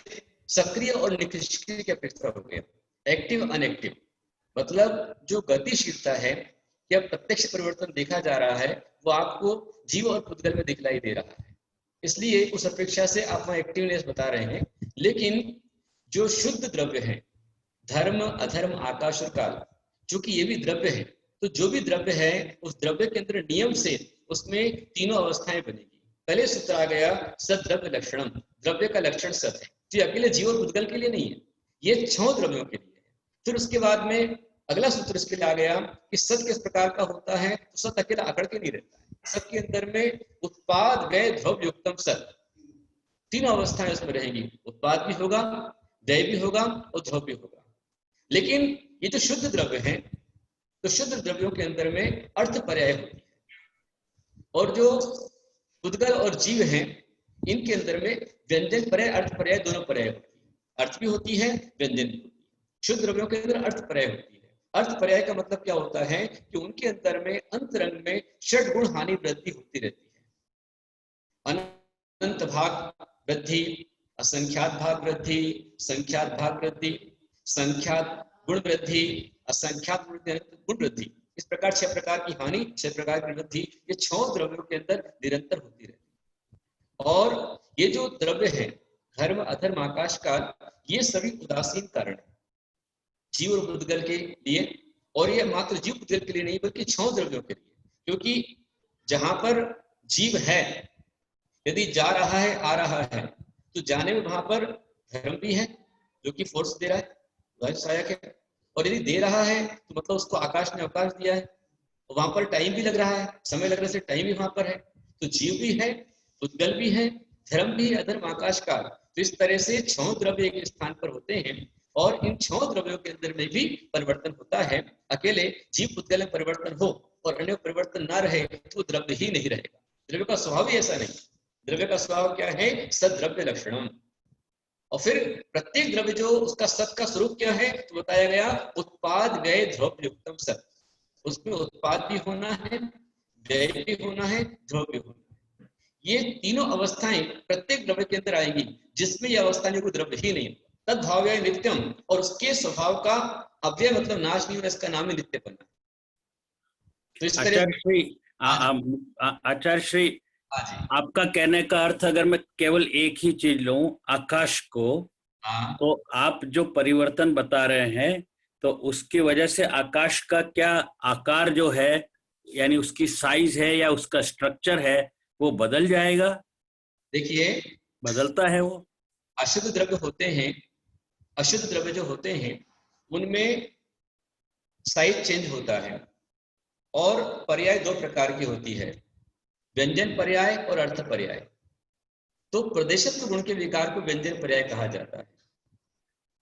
A: सक्रिय और निष्क्रिय की अपेक्षा हो गया, एक्टिव अनएक्टिव। मतलब जो गतिशीलता है या प्रत्यक्ष परिवर्तन देखा जा रहा है, वो आपको जीव और पुद्गल में दिखलाई दे रहा है, इसलिए उस अपेक्षा से आप वहां एक्टिवनेस बता रहे हैं। लेकिन जो शुद्ध द्रव्य है, धर्म, अधर्म, आकाश और काल, चूंकि ये भी द्रव्य है, तो जो भी द्रव्य है उस द्रव्य के अंदर नियम से उसमें तीनों अवस्थाएं बनेगी। पहले सूत्र आ गया सद्रव्य लक्षणम, द्रव्य का लक्षण सत है, जो अकेले जीव और पुद्गल के लिए नहीं है, ये 6 द्रव्यों के लिए है। फिर उसके बाद में अगला सूत्र इसके लिए आ गया कि सत किस प्रकार का होता है, तो सत अकेला आकड़ के नहीं रहता है। सत के अंदर में उत्पाद, व्यय, द्रव्य युक्तम सत, तीनों अवस्थाएं उसमें रहेंगी, उत्पाद भी होगा, व्यय भी होगा और ध्रुव भी होगा। लेकिन ये जो शुद्ध द्रव्य है, तो शुद्ध द्रव्यों के अंदर में अर्थ पर्याय होती है, और जो उद्गल और जीव हैं इनके अंदर में व्यंजन पर्याय अर्थ पर्याय दोनों पर्याय होती है। अर्थ भी होती है, व्यंजन भी होती है। शुद्ध द्रव्यों के अंदर अर्थ पर्याय होती है। अर्थ पर्याय का मतलब क्या होता है कि उनके अंदर में अंतरंग में षड गुण हानि वृद्धि होती रहती है। अनंत भाग वृद्धि, असंख्यात भाग वृद्धि, संख्यात भाग वृद्धि, संख्यात गुण वृद्धि, असंख्यात गुण वृद्धि, इस प्रकार 6 प्रकार की हानि, 6 प्रकार की वृद्धि, ये 6 द्रव्यों के अंदर निरंतर होती रहती है। और ये जो द्रव्य है, धर्म अधर्म आकाश काल, ये सभी उदासीन कारण है जीव और बुद्धगल के लिए। और ये मात्र जीव बुद्धगल के लिए नहीं बल्कि 6 द्रव्यों के लिए, क्योंकि जहां पर जीव है, यदि जा रहा है आ रहा है, तो जाने में वहां पर धर्म भी है जो कि फोर्स दे रहा है, सहायक है। और यदि दे रहा है तो मतलब उसको आकाश ने अवकाश दिया है, तो वहां पर टाइम भी लग रहा है, समय लगने से टाइम भी वहां पर है। तो जीव भी है, उद्गल भी है, धर्म भी है, अधर्म आकाश काल। तो इस तरह से 6 द्रव्य एक स्थान पर होते हैं, और इन 6 द्रव्यों के अंदर में भी परिवर्तन होता है। अकेले जीव उद्गल में परिवर्तन हो और अन्य परिवर्तन ना रहे तो द्रव्य ही नहीं रहेगा। द्रव्य का स्वभाव ही ऐसा नहीं। द्रव्य का स्वभाव क्या है? सद्द्रव्य लक्षणम। और फिर प्रत्येक द्रव्य जो उसका सत का स्वरूप क्या है, तो बताया गया उत्पाद व्यय ध्रुव युक्तम सत। उसमें उत्पाद भी होना है, व्यय भी होना है, ध्रुव भी होना है। ये तीनों अवस्थाएं प्रत्येक द्रव्य के अंदर आएंगी, जिसमें ये अवस्था कोई द्रव्य ही नहीं। तद भाव्य नित्यम, और उसके स्वभाव का अव्यय मतलब नाश नहीं होना, इसका नाम है नित्यपना। तो इस तरह
D: आचार्य श्री, आपका कहने का अर्थ अगर मैं केवल एक ही चीज लूं, आकाश को, तो आप जो परिवर्तन बता रहे हैं, तो उसकी वजह से आकाश का क्या आकार जो है, यानी उसकी साइज है या उसका स्ट्रक्चर है, वो बदल जाएगा?
A: देखिए,
D: बदलता है वो।
A: अशुद्ध द्रव्य होते हैं, अशुद्ध द्रव्य जो होते हैं उनमें साइज चेंज होता है, और पर्याय 2 प्रकार की होती है, व्यंजन पर्याय और अर्थ पर्याय। तो प्रदेशत्व गुण के विकार को व्यंजन पर्याय कहा जाता है,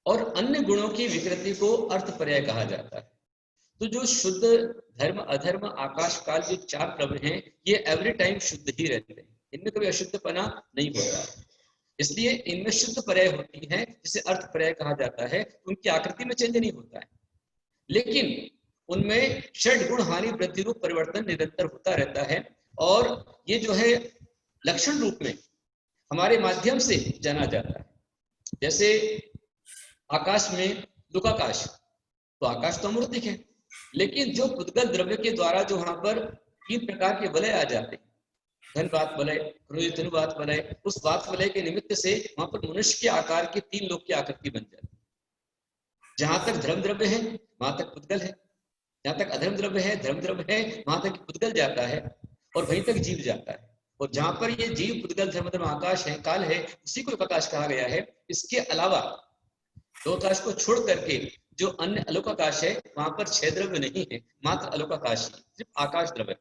A: और अन्य गुणों की विकृति को अर्थ पर्याय कहा जाता है। तो जो शुद्ध धर्म अधर्म आकाश काल जो 4 द्रव्य हैं, ये एवरी टाइम शुद्ध ही रहते हैं, इनमें कभी अशुद्धपना नहीं होता। इसलिए इनमें शुद्ध पर्याय होती है, जिसे अर्थ पर्याय कहा जाता है। उनकी आकृति में चेंज नहीं होता है, लेकिन उनमें षड गुण हानि वृद्धि रूप परिवर्तन निरंतर होता रहता है। और ये जो है लक्षण रूप में हमारे माध्यम से जाना जाता है। जैसे आकाश में दुखाकाश, तो आकाश तो अमूर्तिक है, लेकिन जो पुद्गल द्रव्य के द्वारा जो वहां पर 3 प्रकार के वलय आ जाते हैं, धन वात वलय, क्रोध तनुवात वलय, उस वात वलय के निमित्त से वहां पर मनुष्य के आकार के 3 लोक की आकृति बन जाती है। जहां तक धर्म द्रव्य है वहां तक पुद्गल है, जहां तक अधर्म द्रव्य है धर्म द्रव्य है, वहां तक पुद्गल जाता है, और वहीं तक जीव जाता है। और जहां पर ये जीव पुद्गल धर्म धर्म आकाश है, काल है, उसी को प्रकाश कहा गया है। इसके अलावा लोकाकाश को छोड़ करके जो अन्य अलोकाकाश है, वहां पर 6 द्रव्य नहीं है, मात्र अलोकाकाश ही, सिर्फ आकाश द्रव्य है,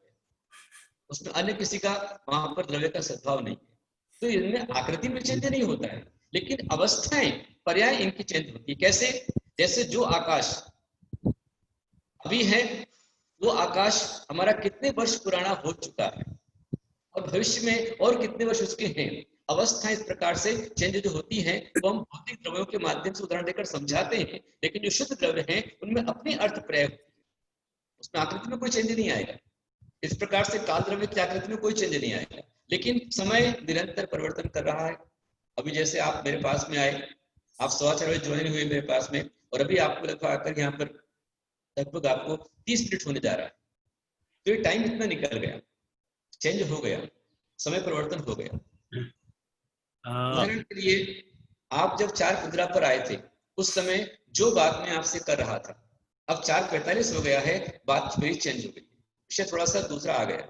A: उसमें अन्य किसी का वहां पर द्रव्य का सद्भाव नहीं है। तो इनमें आकृति में चेंज नहीं होता है, लेकिन अवस्थाएं पर्याय इनकी चेंज होती है। कैसे? जैसे जो आकाश अभी है, वो आकाश हमारा कितने वर्ष पुराना हो चुका है, और भविष्य में और कितने वर्ष उसके हैं। अवस्थाएं इस प्रकार से चेंज जो होती हैं, वो हम भौतिक द्रव्यों के माध्यम से उदाहरण देकर समझाते हैं, लेकिन जो शुद्ध द्रव्य हैं उनमें अपनी अर्थ पर्याय होती है, उसमें आकृति में कोई चेंज नहीं आएगा। इस प्रकार से काल द्रव्य की आकृति में कोई चेंज नहीं आएगा, लेकिन समय निरंतर परिवर्तन कर रहा है। अभी जैसे आप मेरे पास में आए, आप 4:15 बजे ज्वाइन हुए मेरे पास में, और अभी आपको लगभग आकर यहाँ पर लगभग आपको 30 मिनट होने जा रहा है। तो ये टाइम इतना निकल गया, चेंज हो गया, समय परिवर्तन हो गया। उदाहरण के लिए, आप जब 4:15 पर आए थे, उस समय जो बात मैं आपसे कर रहा था, अब 4:45 हो गया है, बात मेरी चेंज हो गई, विषय थोड़ा सा दूसरा आ गया।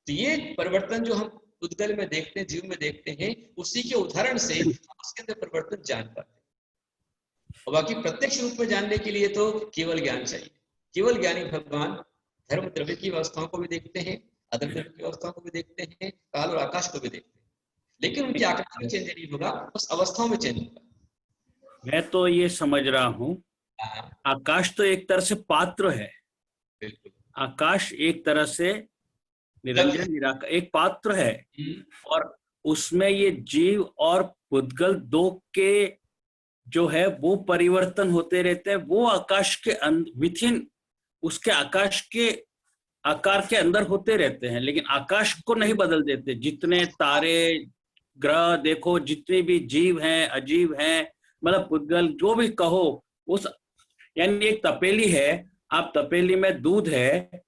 A: तो ये परिवर्तन जो हम उद्गल में देखते हैं, जीव में देखते हैं, उसी के उदाहरण से हम उसके अंदर परिवर्तन जान पाते हैं। और बाकी प्रत्यक्ष रूप में जानने के लिए तो केवल ज्ञान चाहिए। केवल ज्ञानी भगवान धर्म द्रव्य की व्यवस्थाओं को भी देखते हैं, अधर्म द्रव्य की व्यवस्थाओं को भी देखते हैं, काल और आकाश को भी देखते हैं, लेकिन उनकी आकार में चेंज नहीं होगा, उस अवस्थाओं में चेंज होगा।
D: मैं तो ये समझ रहा हूँ,
A: हाँ,
D: आकाश तो एक तरह से पात्र है,
A: बिल्कुल।
D: आकाश एक तरह से निरंजन निराकार एक पात्र है, और उसमें ये जीव और पुद्गल दो के जो है वो परिवर्तन होते रहते हैं। वो आकाश के विथिन उसके आकाश के आकार के अंदर होते रहते हैं, लेकिन आकाश को नहीं बदल देते। जितने तारे ग्रह देखो, जितने भी जीव हैं, अजीब हैं, मतलब पुद्गल जो भी कहो, उस यानी एक तपेली है, आप तपेली में दूध है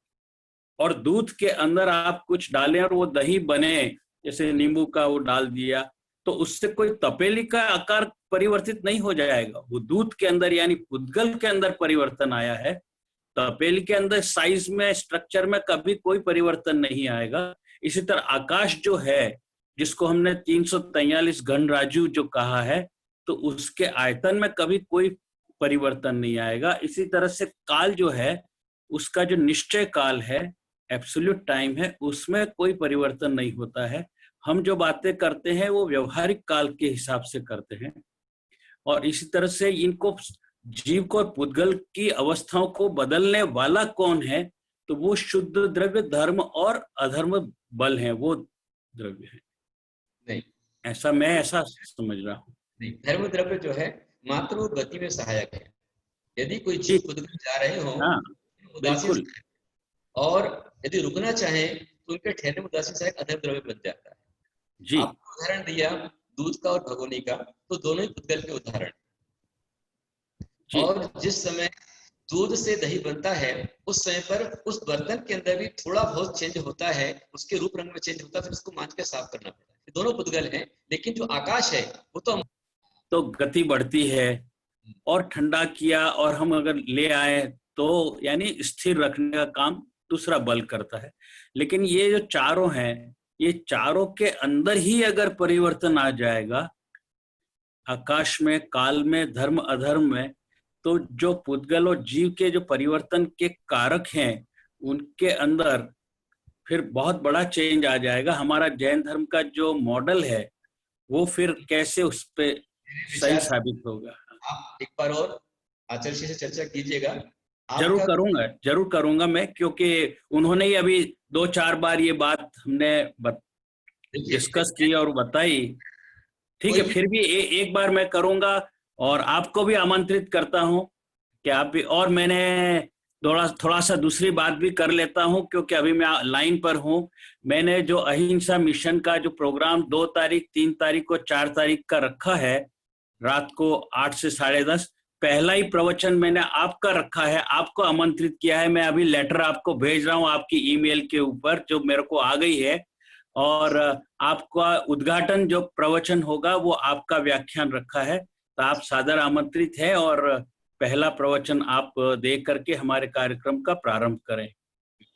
D: और दूध के अंदर आप कुछ डालें और वो दही बने, जैसे नींबू का वो डाल दिया, तो उससे कोई तपेली का आकार परिवर्तित नहीं हो जाएगा। वो दूध के अंदर यानी पुद्गल के अंदर परिवर्तन आया है, तपेली के अंदर साइज में स्ट्रक्चर में कभी कोई परिवर्तन नहीं आएगा। इसी तरह आकाश जो है, जिसको हमने 343 घन राजू जो कहा है, तो उसके आयतन में कभी कोई परिवर्तन नहीं आएगा। इसी तरह से काल जो है, उसका जो निश्चय काल है, एब्सोल्यूट टाइम है, उसमें कोई परिवर्तन नहीं होता है। हम जो बातें करते हैं वो व्यवहारिक काल के हिसाब से करते हैं। और इसी तरह से इनको जीव को पुद्गल की अवस्थाओं को बदलने वाला कौन है, तो वो शुद्ध द्रव्य धर्म और अधर्म बल है, वो द्रव्य है।
A: नहीं,
D: ऐसा समझ रहा हूँ।
A: नहीं, धर्म द्रव्य जो है मात्र वो गति में सहायक है। यदि कोई जीव पुद्गल जा रहे हो,
D: हाँ,
A: उदासीन, और यदि रुकना चाहे तो उनके ठहरने में उदासीन सहायक अधर्म द्रव्य बन जाता है
D: जी।
A: आपको उदाहरण दिया दूध का और भगोनी का, तो दोनों ही पुद्गल के उदाहरण। और जिस समय दूध से दही बनता है, उस समय पर उस बर्तन के अंदर भी थोड़ा बहुत चेंज होता है, उसके रूप रंग में चेंज होता है, फिर उसको मांज के साफ करना पड़ता है। दोनों पुद्गल हैं, लेकिन जो आकाश है वो तो
D: गति बढ़ती है, और ठंडा किया और हम अगर ले आए तो यानी स्थिर रखने का काम दूसरा बल करता है। लेकिन ये जो चारों हैं, ये चारों के अंदर ही अगर परिवर्तन आ जाएगा, आकाश में, काल में, धर्म अधर्म में, तो जो पुद्गल और जीव के जो परिवर्तन के कारक हैं, उनके अंदर फिर बहुत बड़ा चेंज आ जाएगा। हमारा जैन धर्म का जो मॉडल है, वो फिर कैसे उस पे सही साबित होगा।
A: आप एक बार और आचार्य जी से चर्चा कीजिएगा।
D: जरूर करूंगा मैं, क्योंकि उन्होंने ही अभी 2-4 बार ये बात हमने डिस्कस की और बताई। ठीक है, फिर भी एक बार मैं करूंगा, और आपको भी आमंत्रित करता हूं कि आप भी। और मैंने थोड़ा सा दूसरी बात भी कर लेता हूं, क्योंकि अभी मैं लाइन पर हूं। मैंने जो अहिंसा मिशन का जो प्रोग्राम 2 तारीख, 3 तारीख और 4 तारीख का रखा है, रात को 8 से 10:30, पहला ही प्रवचन मैंने आपका रखा है, आपको आमंत्रित किया है। मैं अभी लेटर आपको भेज रहा हूं आपकी ईमेल के ऊपर, जो मेरे को आ गई है, और आपका उद्घाटन जो प्रवचन होगा वो आपका व्याख्यान रखा है, तो आप सादर आमंत्रित है, और पहला प्रवचन आप दे करके हमारे कार्यक्रम का प्रारंभ करें,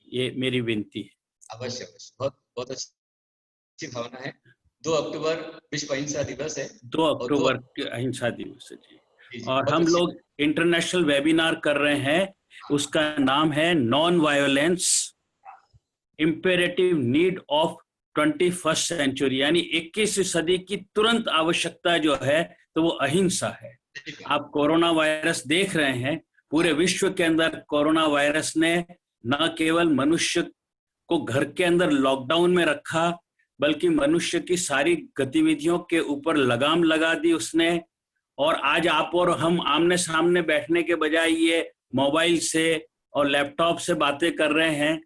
D: ये मेरी विनती है।
A: अवश्य अवश्य, बहुत बहुत अच्छी भावना है। 2 अक्टूबर विश्व अहिंसा दिवस है।
D: 2 अक्टूबर अहिंसा दिवस है जी। और हम
A: बहुत
D: लोग इंटरनेशनल वेबिनार कर रहे हैं, उसका नाम है non violence, imperative need of 21st century, यानी 21वीं सदी की तुरंत आवश्यकता जो है, तो वो अहिंसा है। आप कोरोना वायरस देख रहे हैं, पूरे विश्व के अंदर कोरोना वायरस ने न केवल मनुष्य को घर के अंदर लॉकडाउन में रखा, बल्कि मनुष्य की सारी गतिविधियों के ऊपर लगाम लगा दी उसने। और आज आप और हम आमने सामने बैठने के बजाय ये मोबाइल से और लैपटॉप से बातें कर रहे हैं।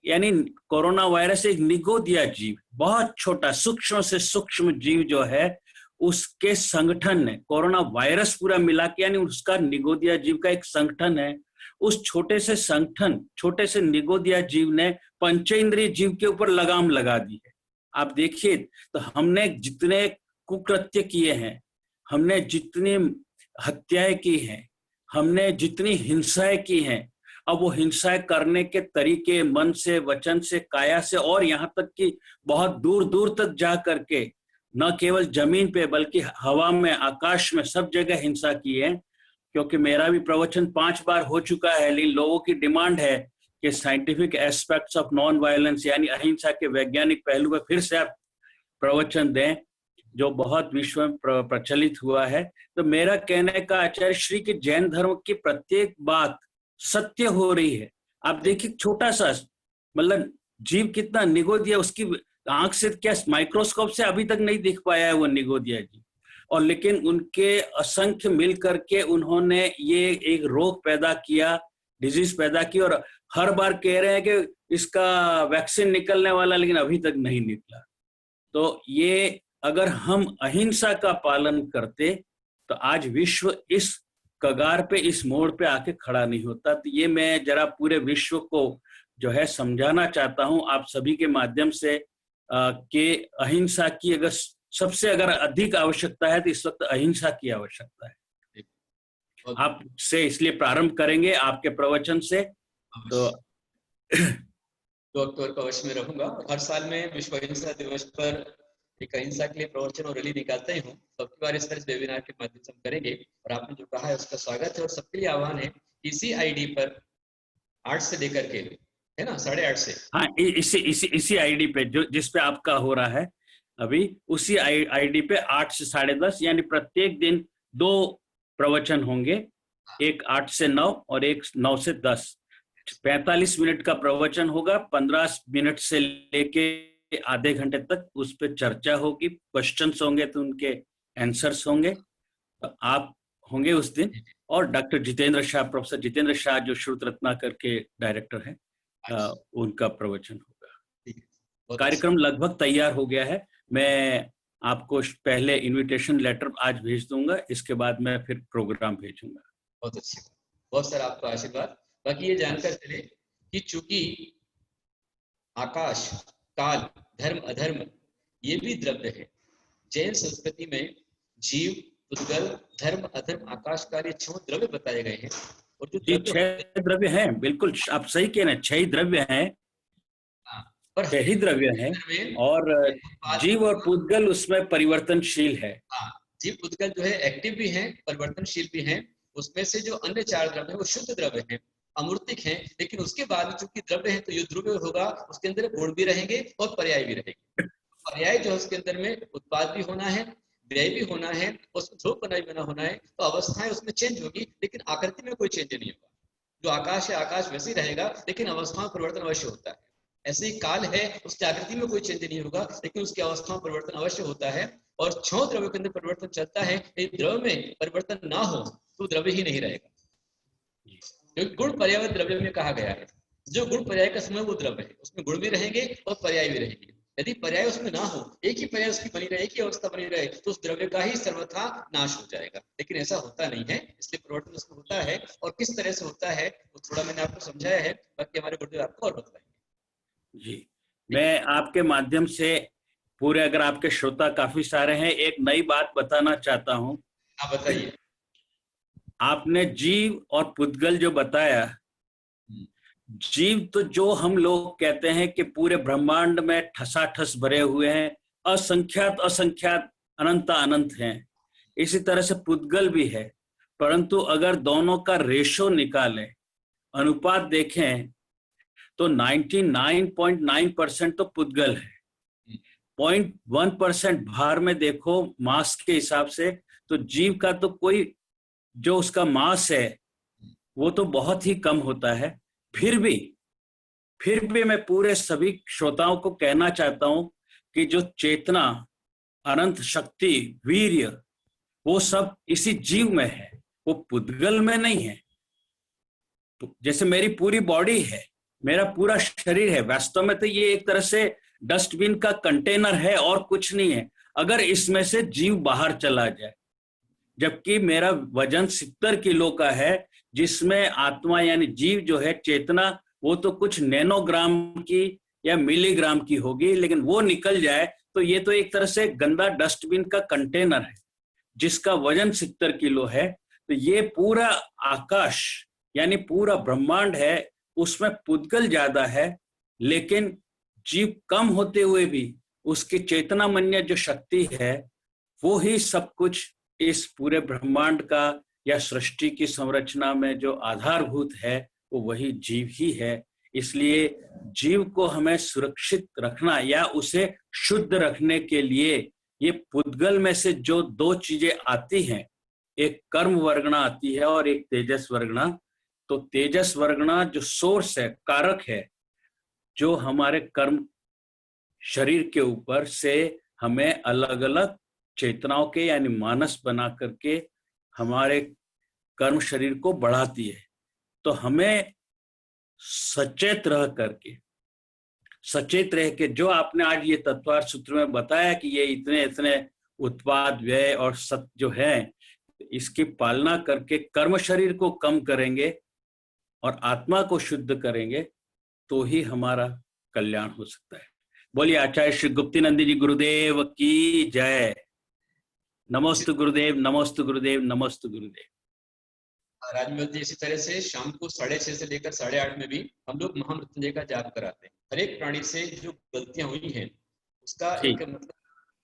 D: यानी कोरोना वायरस एक निगोदिया जीव, बहुत छोटा, सूक्ष्म से सूक्ष्म जीव जो है, उसके संगठन ने, कोरोना वायरस पूरा मिला के यानी उसका निगोदिया जीव का एक संगठन है। उस छोटे से संगठन, छोटे से निगोदिया जीव ने पंचेंद्रिय जीव के ऊपर लगाम लगा दी है। आप देखिए, तो हमने जितने कुकृत्य किए हैं, हमने जितनी हत्याएं की हैं, हमने जितनी हिंसाएं की हैं, अब वो हिंसाएं करने के तरीके मन से, वचन से, काया से, और यहाँ तक कि बहुत दूर दूर तक जा करके न केवल जमीन पे बल्कि हवा में, आकाश में, सब जगह हिंसा की है। क्योंकि मेरा भी प्रवचन 5 बार हो चुका है, लेकिन लोगों की डिमांड है कि scientific aspects of non violence यानी अहिंसा के वैज्ञानिक पहलू पर फिर से आप प्रवचन दें जो बहुत विश्व में प्रचलित हुआ है। तो मेरा कहने का आचार्य श्री के जैन धर्म की प्रत्येक बात सत्य हो रही है। आप देखिए छोटा सा मतलब जीव कितना निगोदिया, उसकी आंख से क्या माइक्रोस्कोप से अभी तक नहीं दिख पाया है वो निगोदिया जीव, और लेकिन उनके असंख्य मिल करके उन्होंने ये एक रोग पैदा किया, डिजीज पैदा की, और हर बार कह रहे हैं कि इसका वैक्सीन निकलने वाला, लेकिन अभी तक नहीं निकला। तो ये अगर हम अहिंसा का पालन करते तो आज विश्व इस कगार पे, इस मोड़ पे आके खड़ा नहीं होता। तो ये मैं जरा पूरे विश्व को जो है समझाना चाहता हूं आप सभी के माध्यम से कि अहिंसा की अगर सबसे अगर अधिक आवश्यकता है तो इस वक्त अहिंसा की आवश्यकता है। आपसे इसलिए प्रारंभ करेंगे आपके प्रवचन से। तो
A: 2 अक्टूबर को अवश्य में रहूंगा। हर साल में विश्व अहिंसा दिवस पर एक अहिंसा के लिए प्रवचन और रैली निकालते ही हूँ। सबकी बार इस तरह से वेबिनार के माध्यम से हम करेंगे, और आपने जो कहा है उसका स्वागत है। और सबके लिए आह्वान है इसी आईडी पर 8 से लेकर के, है ना, 8:30 से,
D: हाँ, इसी आईडी पे जो जिस पे आपका हो रहा है अभी, उसी आईडी पे 8 से 10:30 यानी प्रत्येक दिन 2 प्रवचन होंगे, एक 8 से 9 और एक 9 से 10। 45 मिनट का प्रवचन होगा, 15 मिनट से लेके आधे घंटे तक उस पर चर्चा होगी, क्वेश्चंस होंगे तो उनके आंसर्स होंगे। तो आप होंगे उस दिन, और डॉक्टर जितेंद्र शाह, प्रोफेसर जितेंद्र शाह जो श्रुत रत्नाकर के डायरेक्टर हैं, उनका प्रवचन होगा। कार्यक्रम लगभग तैयार हो गया है। मैं आपको पहले इनविटेशन लेटर आज भेज दूंगा, इसके बाद मैं फिर प्रोग्राम भेजूंगा।
A: बहुत अच्छी बात, बहुत सारा आपका आशीर्वाद। बाकी ये जानकर चले कि चूंकि आकाश, काल, धर्म, अधर्म ये भी द्रव्य है। जैन संस्कृति में जीव, पुद्गल, धर्म, अधर्म, आकाश, काल ये 6 द्रव्य बताए गए हैं। और जो
D: 6 द्रव्य हैं, बिल्कुल आप सही कह रहे हैं, 6 द्रव्य हैं,
A: पर
D: 6 ही द्रव्य हैं, और जीव और पुद्गल उसमें परिवर्तनशील है।
A: जीव पुद्गल जो है एक्टिव भी हैं, परिवर्तनशील भी हैं। उसमें से जो अन्य 4 द्रव्य हैं वो शुद्ध द्रव्य हैं, अमूर्तिक हैं। लेकिन उसके बाद चूंकि द्रव्य है तो ये द्रव्य होगा, उसके अंदर गुण भी रहेंगे और पर्याय भी रहेंगे। पर्याय जो है उसके अंदर में उत्पाद भी होना है, व्यय भी होना है, उसमें ध्रुव बना भी बना होना है। तो अवस्थाएं उसमें चेंज होगी, लेकिन आकृति में कोई चेंज नहीं होगा। जो आकाश है आकाश वैसे ही रहेगा, लेकिन अवस्थाओं परिवर्तन अवश्य होता है। ऐसे ही काल है, उसकी आकृति में कोई चेंज नहीं होगा, लेकिन उसकी अवस्थाओं परिवर्तन अवश्य होता है। और 6 द्रव्यों के अंदर परिवर्तन चलता है। यदि द्रव्य में परिवर्तन ना हो तो द्रव्य ही नहीं रहेगा। क्योंकि गुण पर्याय द्रव्य में कहा गया है, जो गुण पर्याय का समय वो द्रव्य है, उसमें गुण भी रहेंगे और पर्याय भी रहेंगे। यदि पर्याय उसमें ना हो, एक ही पर्याय उसकी बनी रहे, एक ही अवस्था बनी रहे, तो उस द्रव्य का ही सर्वथा नाश हो जाएगा। लेकिन ऐसा होता नहीं है, इसलिए परिवर्तन उसमें होता है। और किस तरह से होता है वो थोड़ा मैंने आपको समझाया है, बाकी हमारे गुरुदेव आपको और बताएंगे।
D: जी, मैं आपके माध्यम से पूरे, अगर आपके श्रोता काफी सारे हैं, एक नई बात बताना चाहता हूँ।
A: आप बताइए।
D: आपने जीव और पुद्गल जो बताया, जीव तो जो हम लोग कहते हैं कि पूरे ब्रह्मांड में ठसाठस भरे हुए हैं, असंख्यात असंख्यात, अनंत अनंत हैं। इसी तरह से पुद्गल भी है, परंतु अगर दोनों का रेशो निकालें, अनुपात देखें, तो 99.9% तो पुद्गल है। 0.1% भार में देखो मास के हिसाब से, तो जीव का तो कोई, जो उसका मास है वो तो बहुत ही कम होता है। फिर भी मैं पूरे सभी श्रोताओं को कहना चाहता हूं कि जो चेतना, अनंत शक्ति, वीर्य, वो सब इसी जीव में है, वो पुद्गल में नहीं है। जैसे मेरी पूरी बॉडी है, मेरा पूरा शरीर है, वास्तव में तो ये एक तरह से डस्टबिन का कंटेनर है और कुछ नहीं है। अगर इसमें से जीव बाहर चला जाए, जबकि मेरा वजन 70 किलो का है, जिसमें आत्मा यानी जीव जो है, चेतना, वो तो कुछ नैनोग्राम की या मिलीग्राम की होगी, लेकिन वो निकल जाए तो ये तो एक तरह से गंदा डस्टबिन का कंटेनर है जिसका वजन 70 किलो है। तो ये पूरा आकाश यानी पूरा ब्रह्मांड है, उसमें पुद्गल ज्यादा है, लेकिन जीव कम होते हुए भी उसकी चेतनामन्य जो शक्ति है वो ही सब कुछ इस पूरे ब्रह्मांड का या सृष्टि की संरचना में जो आधारभूत है वो वही जीव ही है। इसलिए जीव को हमें सुरक्षित रखना या उसे शुद्ध रखने के लिए ये पुद्गल में से जो दो चीजें आती हैं, एक कर्म वर्गणा आती है और एक तेजस वर्गणा। तो तेजस वर्गणा जो सोर्स है, कारक है, जो हमारे कर्म शरीर के ऊपर से हमें अलग अलग चेतनाओं के यानी मानस बना करके हमारे कर्म शरीर को बढ़ाती है। तो हमें सचेत रह के जो आपने आज ये तत्वार सूत्र में बताया कि ये इतने इतने उत्पाद व्यय और सत जो है, इसकी पालना करके कर्म शरीर को कम करेंगे और आत्मा को शुद्ध करेंगे तो ही हमारा कल्याण हो सकता है। बोलिए आचार्य श्री गुप्तिनंदी जी गुरुदेव की जय। नमोस्तु गुरुदेव, नमोस्तु गुरुदेव, नमोस्तु गुरुदेव।
A: राजमल जी, इसी तरह से शाम को 6:30 से लेकर 8:30 में भी हम लोग महामृत्युंजय का जाप कराते हैं। हर एक प्राणी से जो गलतियां हुई हैं उसका एक मतलब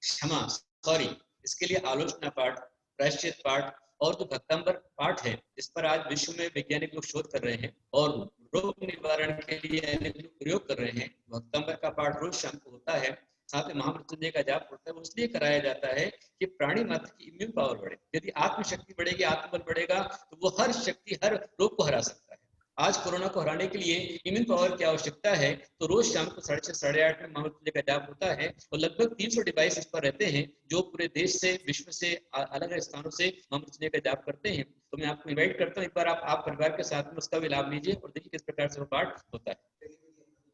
A: क्षमा, सॉरी, इसके लिए आलोचना पाठ, प्रायश्चित पाठ और जो भक्तांबर पाठ है, इस पर आज विश्व में वैज्ञानिक लोग शोध कर रहे हैं और रोग निवारण के लिए अनेक लोग प्रयोग कर रहे हैं। भक्तांबर का पाठ रोज शाम को होता है, साथ में महामृत्युंजय का जाप होता है। वो इसलिए कराया जाता है कि प्राणी मात्र की इम्यून पावर बढ़े। यदि आत्मशक्ति बढ़ेगी, आत्मबल बढ़ेगा, तो वो हर शक्ति, हर रोग को हरा सकता है। आज कोरोना को हराने के लिए इम्यून पावर की आवश्यकता है, तो रोज शाम को 6:30 से 8:30 में महामृत्युंजय का जाप होता है और लगभग 300 डिवाइस इस पर रहते हैं जो पूरे देश से, विश्व से, अलग अलग स्थानों से महामृत्युंजय का जाप करते हैं। तो मैं आपको इन्वाइट करता हूँ, एक बार आप परिवार के साथ में उसका भी लाभ लीजिए और देखिए किस प्रकार से वो पाठ होता है।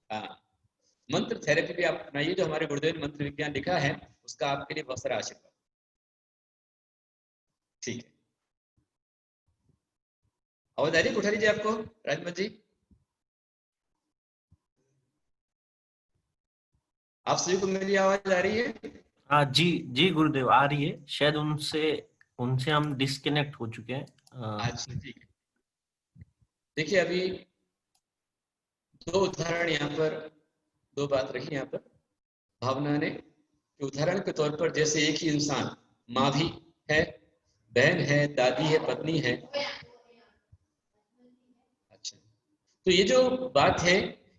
A: हाँ, मंत्र थेरेपी भी आप अपनाइए, जो हमारे गुरुदेव ने मंत्र विज्ञान लिखा है उसका आपके लिए बहुत सारा आशीर्वाद। ठीक है, आवाज आ रही है कोठारी जी आपको? राजमल जी, आप सभी को मेरी आवाज आ रही है?
B: हाँ जी जी गुरुदेव, आ रही है। शायद उनसे हम डिस्कनेक्ट हो चुके हैं।
A: अच्छा, ठीक है। देखिए, अभी दो उदाहरण यहाँ पर, दो बात रखी यहाँ पर भावना ने। उदाहरण के तौर पर जैसे एक ही इंसान माँ भी है, बहन है, दादी है, पत्नी है। अच्छा, तो ये जो बात है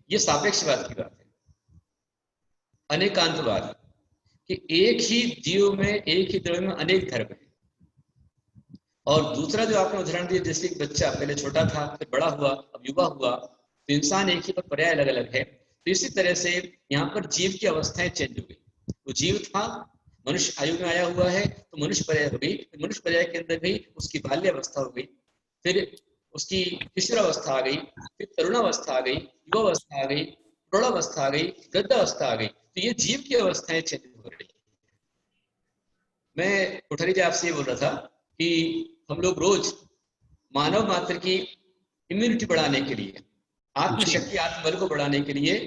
A: ये सापेक्षवाद की बात है, अनेकांतवाद, कि एक ही जीव में, एक ही द्रव्य में अनेक धर्म है। और दूसरा जो आपने उदाहरण दिया, जैसे एक बच्चा पहले छोटा था, फिर बड़ा हुआ, अब युवा हुआ, तो इंसान एक ही पर पर्याय अलग अलग है। तो इसी तरह से यहाँ पर जीव की अवस्थाएं चेंज हो गई। वो जीव था, मनुष्य आयु में आया हुआ है, तो मनुष्य पर्याय हो गई। मनुष्य पर्याय के अंदर भी उसकी बाल्यावस्था हो गई, फिर उसकी किशोरावस्था आ गई, फिर तरुणावस्था आ गई, युवावस्था आ गई, प्रौढ़ावस्था आ गई, वृद्धावस्था आ गई। तो ये जीव की अवस्थाएं चेंज हो रही। मैं कोठारी जी आपसे ये बोल रहा था कि हम लोग रोज मानव मात्र की इम्यूनिटी बढ़ाने के लिए, आत्मशक्ति, आत्मबल को बढ़ाने के लिए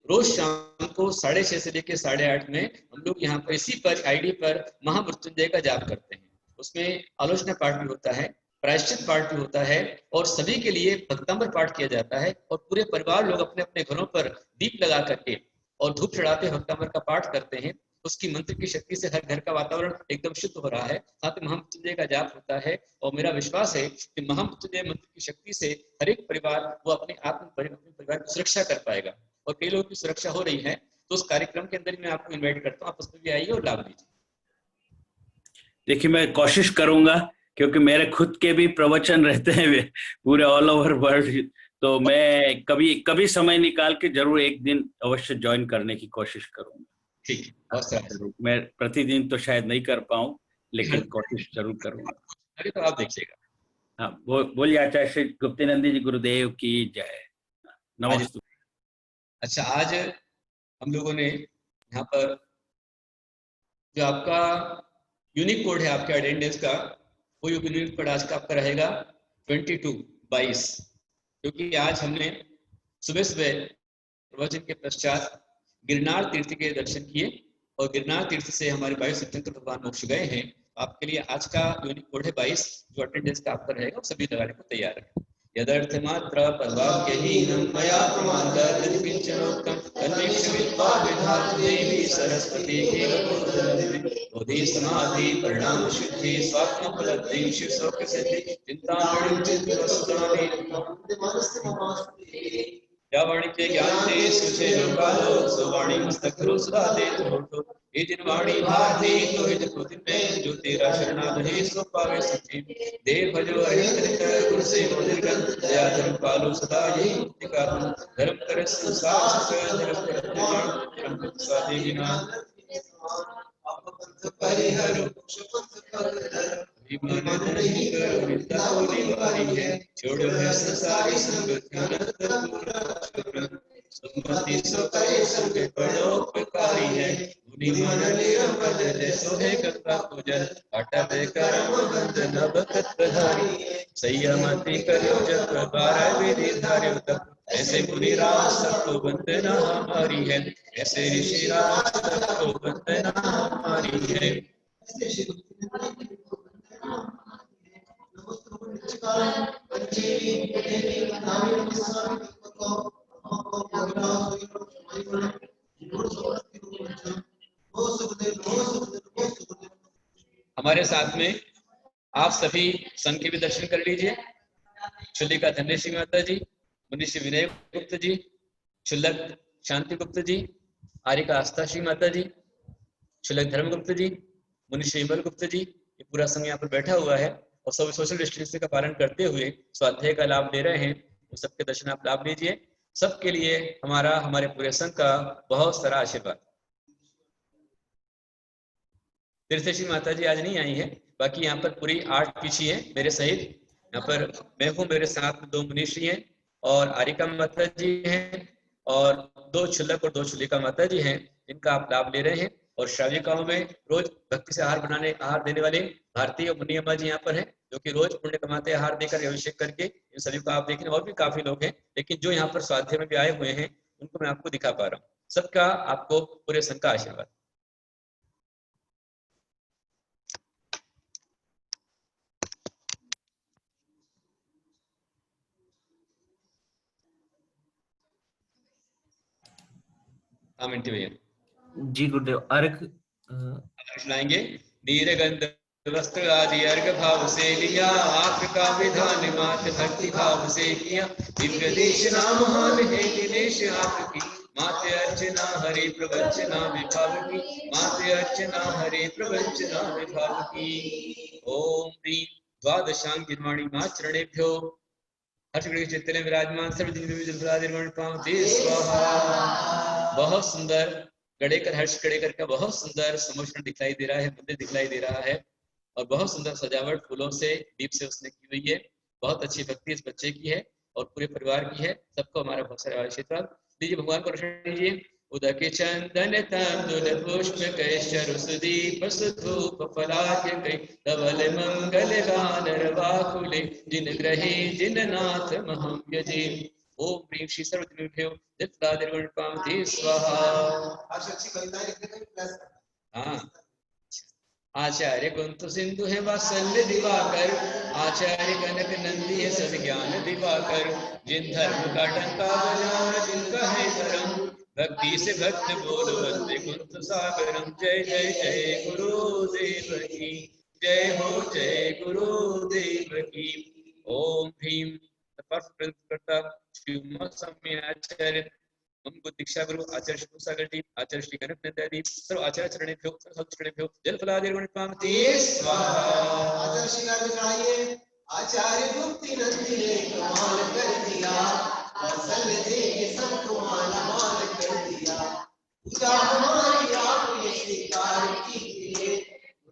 A: रोज शाम को 6:30 से लेकर 8:30 में हम लोग यहाँ पर इसी पर आईडी पर महामृत्युंजय का जाप करते हैं। उसमें आलोचना पाठ भी होता है, प्रायश्चित पाठ भी होता है और सभी के लिए भक्तांबर पाठ किया जाता है। और पूरे परिवार लोग अपने अपने घरों पर दीप लगा करके और धूप चढ़ाते भक्तांबर का पाठ करते हैं। उसकी मंत्र की शक्ति से हर घर का वातावरण एकदम शुद्ध हो रहा है। साथ ही महामृत्युंजय का जाप होता है और मेरा विश्वास है कि महामृत्युंजय मंत्र की शक्ति से हर एक परिवार वो अपने परिवार की सुरक्षा कर पाएगा। और कई लोगों की सुरक्षा हो रही है, तो उस कार्यक्रम के अंदर मैं आपको इन्वाइट करता हूँ, आप उसमें भी आइए और लाभ लीजिए।
D: देखिए, मैं कोशिश करूंगा, क्योंकि मेरे खुद के भी प्रवचन रहते हैं पूरे ऑल ओवर वर्ल्ड, तो मैं कभी समय निकाल के जरूर एक दिन अवश्य ज्वाइन करने की कोशिश करूंगा।
A: ठीक है,
D: मैं प्रतिदिन तो शायद नहीं कर पाऊं, लेकिन कोशिश जरूर करूंगा।
A: अरे तो आप देखिएगा।
D: हाँ, बोलिए आचार्य श्री गुप्तिनंदी जी गुरुदेव की जय। नमस्ते।
A: अच्छा, आज हम लोगों ने यहाँ पर जो आपका यूनिक कोड है आपके अटेंडेंस का, वो यूनिक कोड आज का आपका रहेगा 2222, क्योंकि आज हमने सुबह सुबह प्रवचन के पश्चात गिरनार तीर्थ के दर्शन किए और गिरनार तीर्थ से हमारे 22 सिद्धंकर भगवान मोक्ष गए हैं। आपके लिए आज का यूनिक कोड है 22, जो अटेंडेंस का आपका रहेगा, सभी लगाने को तैयार है। यदर्थ मात्र पदवाक्यहीनं मया प्रमादात् किंचनोक्तं तन्मेक्षमित्वा विधातु देवी सरस्वती बोधि समाधि परिणाम शुद्धि स्वात्मोपलब्धि शिव शौक्य सिद्धि चिंतामणि चित्तवस्तुनि। या वाणी के ज्ञान ते सुचे लोकालो सुवाणी मस्तक करो सदा दे तो ये दिन वाणी भारती तो हित प्रतिन में जो तेरा शरणागत है सो पावे सुखी देव भजो अहित गुरु से निर्गम दया धर्म पालो सदा यही मुक्ति का धर्म कर संसार सुख धर्म कर धर्म स्वाति बिना परिहरो विमान नहीं करो निंदा होने वाली है छोड़ो है संसारी संगत सुमति सो करे संग परोपकारी है मुनि मन निरंबर जैसो है कथा पूजन अटल करम बंधन भक्त धारी संयमति करो जप 12 विधि धार्यो तप ऐसे मुनि राज सबको वंदना हमारी है ऐसे ऋषि राज सबको वंदना हमारी है हमारे साथ में आप सभी संघ के भी दर्शन कर लीजिए। क्षुल्लिका धन्यश्री माता जी, मुनिश्री विनय गुप्त जी, क्षुल्लक शांति गुप्त जी, आरिका आस्था श्री माता जी, क्षुल्लक धर्म गुप्त जी, मुनिश्री विमल गुप्त जी, ये पूरा संघ यहाँ पर बैठा हुआ है और सब सोशल डिस्टेंसिंग का पालन करते हुए स्वाध्याय का लाभ ले रहे हैं। उन सबके दर्शन आप लाभ लीजिए। सबके लिए हमारे पूरे संघ का बहुत सारा आशीर्वाद। तीर्थश्री माता जी आज नहीं आई है, बाकी यहाँ पर पूरी 8 पीछी है मेरे सहित। यहाँ पर मैं हूँ, मेरे साथ में 2 मुनिश्री हैं और आरिका माता जी हैं और 2 क्षुल्लक और 2 क्षुल्लिका माता जी हैं, जिनका आप लाभ ले रहे हैं। और श्राविकाओं में रोज भक्ति से आहार देने वाले भारती और मुनि अम्मा जी यहाँ पर हैं, जो कि रोज पुण्य कमाते आहार देकर अभिषेक करके इन सभी को आप देखें। और भी काफी लोग हैं, लेकिन जो यहाँ पर स्वाध्याय में भी आए हुए हैं उनको मैं आपको दिखा पा रहा हूँ। सबका आपको पूरे संघ का आशीर्वाद। मिनट भैया
B: जी गुरुदेव। अर्घ
A: सुनाएंगे। नीरगंध वस्त्र आदि अर्घ भाव से लिया, आपका विधान मात भक्ति भाव से किया। दिव्य देश नाम महान है दिनेश आपकी, माते अर्चना हरि प्रवचना विभाव की, माते अर्चना हरि प्रवचना विभाव की। ओम ह्रीं द्वादशांग गिरवाणी मां चरणेभ्यो हर्षगणेश चित्तले विराजमान सर्वदिव्य स्वाहा। बहुत सुंदर गणेकर, हर्ष गणेकर का बहुत सुंदर सम्मोहन दिखाई दे रहा है, मंदिर दिखाई दे रहा है और बहुत सुंदर सजावट फूलों से, दीप से उसने की हुई है। बहुत अच्छी भक्ति इस बच्चे की है और पूरे परिवार की है। सबको हमारा बहुत सारा आशीर्वाद दीजिए। भगवान को दर्शन दीजिए। उदक चंदन तंदुल पुष्प कैशरु सुदीप सुधूप फलाद्य धवल मंगल गानर वाकुले, जिन ग्रहे जिन नाथ महं यजे। ओम प्रीम श्री सर्वदिव्यो दिव्यादिर्गुणपामते स्वाहा। हाँ, आचार्य कुंत सिंधु है वात्सल्य दिवाकर, आचार्य कनक नंदी है सद ज्ञान दिवाकर। जिन धर्म का टंका बजा जिनका है धर्म, भक्ति से भक्त बोल वंदे कुंत सागरम। जय जय जय गुरुदेव की जय हो, जय गुरुदेव की। ओम भीम करता श्री उमा स्वामी आचार्य हमको दीक्षा गुरु आचार्य श्री सागर जी, आचार्य श्री कनक नंदी सर्व आचार्य चरणेभ्यो जल फलादिर्गुणपामते स्वाहा।
E: आचार्य श्री का चढ़ाइए। आचार्य गुप्ति नंदी ने कमाल कर दिया, वात्सल्य दे के सबको मालामाल कर दिया। पूजा हमारी आपने स्वीकार कीजिए,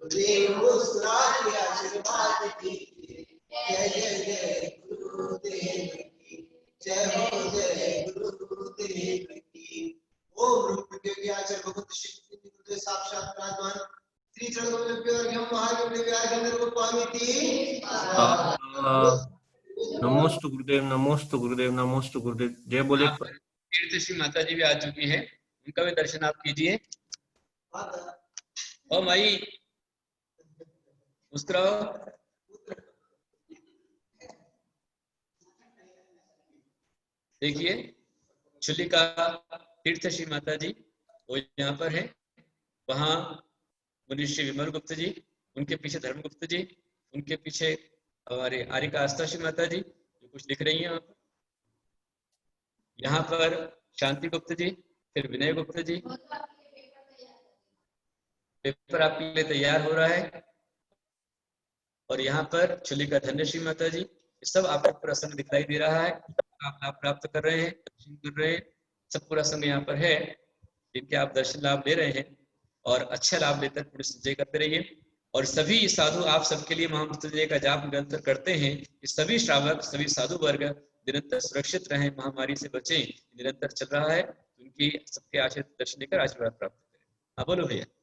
E: गुरुदेव मुस्कुरा के आशीर्वाद दीजिए। जय जय जय गुरुदेव की जय हो, जय गुरुदेव की। ओम रूप के आचार्य भगवत श्री गुरुदेव साक्षात विराजमान श्री चरण कमल महागुरुदेव को पामिति।
B: नमोस्तु गुरुदेव, नमोस्तु गुरुदेव, नमोस्तु गुरुदेव। जय बोले।
A: तीर्थश्री माता जी भी आ चुकी है, उनका भी दर्शन आप कीजिए। ओ माई मुस्कुराओ। देखिए क्षुल्लिका तीर्थश्री माता जी वो यहाँ पर है, वहाँ मुनिश्री विमल गुप्त जी, उनके पीछे धर्म गुप्त जी, उनके पीछे हमारे आरिका आस्था श्री माता जी जो कुछ दिख रही हैं आप। यहाँ पर शांति गुप्त जी, फिर विनय गुप्त जी। पेपर आपके लिए तैयार हो रहा है। और यहाँ पर चुलिका धन्यश्री माता जी, सब आपको पूरा संघ दिखाई दे रहा है। आप लाभ प्राप्त कर रहे हैं, दर्शन कर रहे हैं, सब पूरा संघ यहाँ पर है, जिनके आप दर्शन लाभ ले रहे हैं। और अच्छा लाभ लेकर पूरे संचय करते रहिए। और सभी साधु आप सबके लिए महामृत्युंजय का जाप निरंतर करते हैं। सभी श्रावक, सभी साधु वर्ग निरंतर सुरक्षित रहें, महामारी से बचें, निरंतर चल रहा है। उनकी सबके आशीर्वाद दर्शन लेकर आशीर्वाद प्राप्त करें। हाँ बोलो भैया।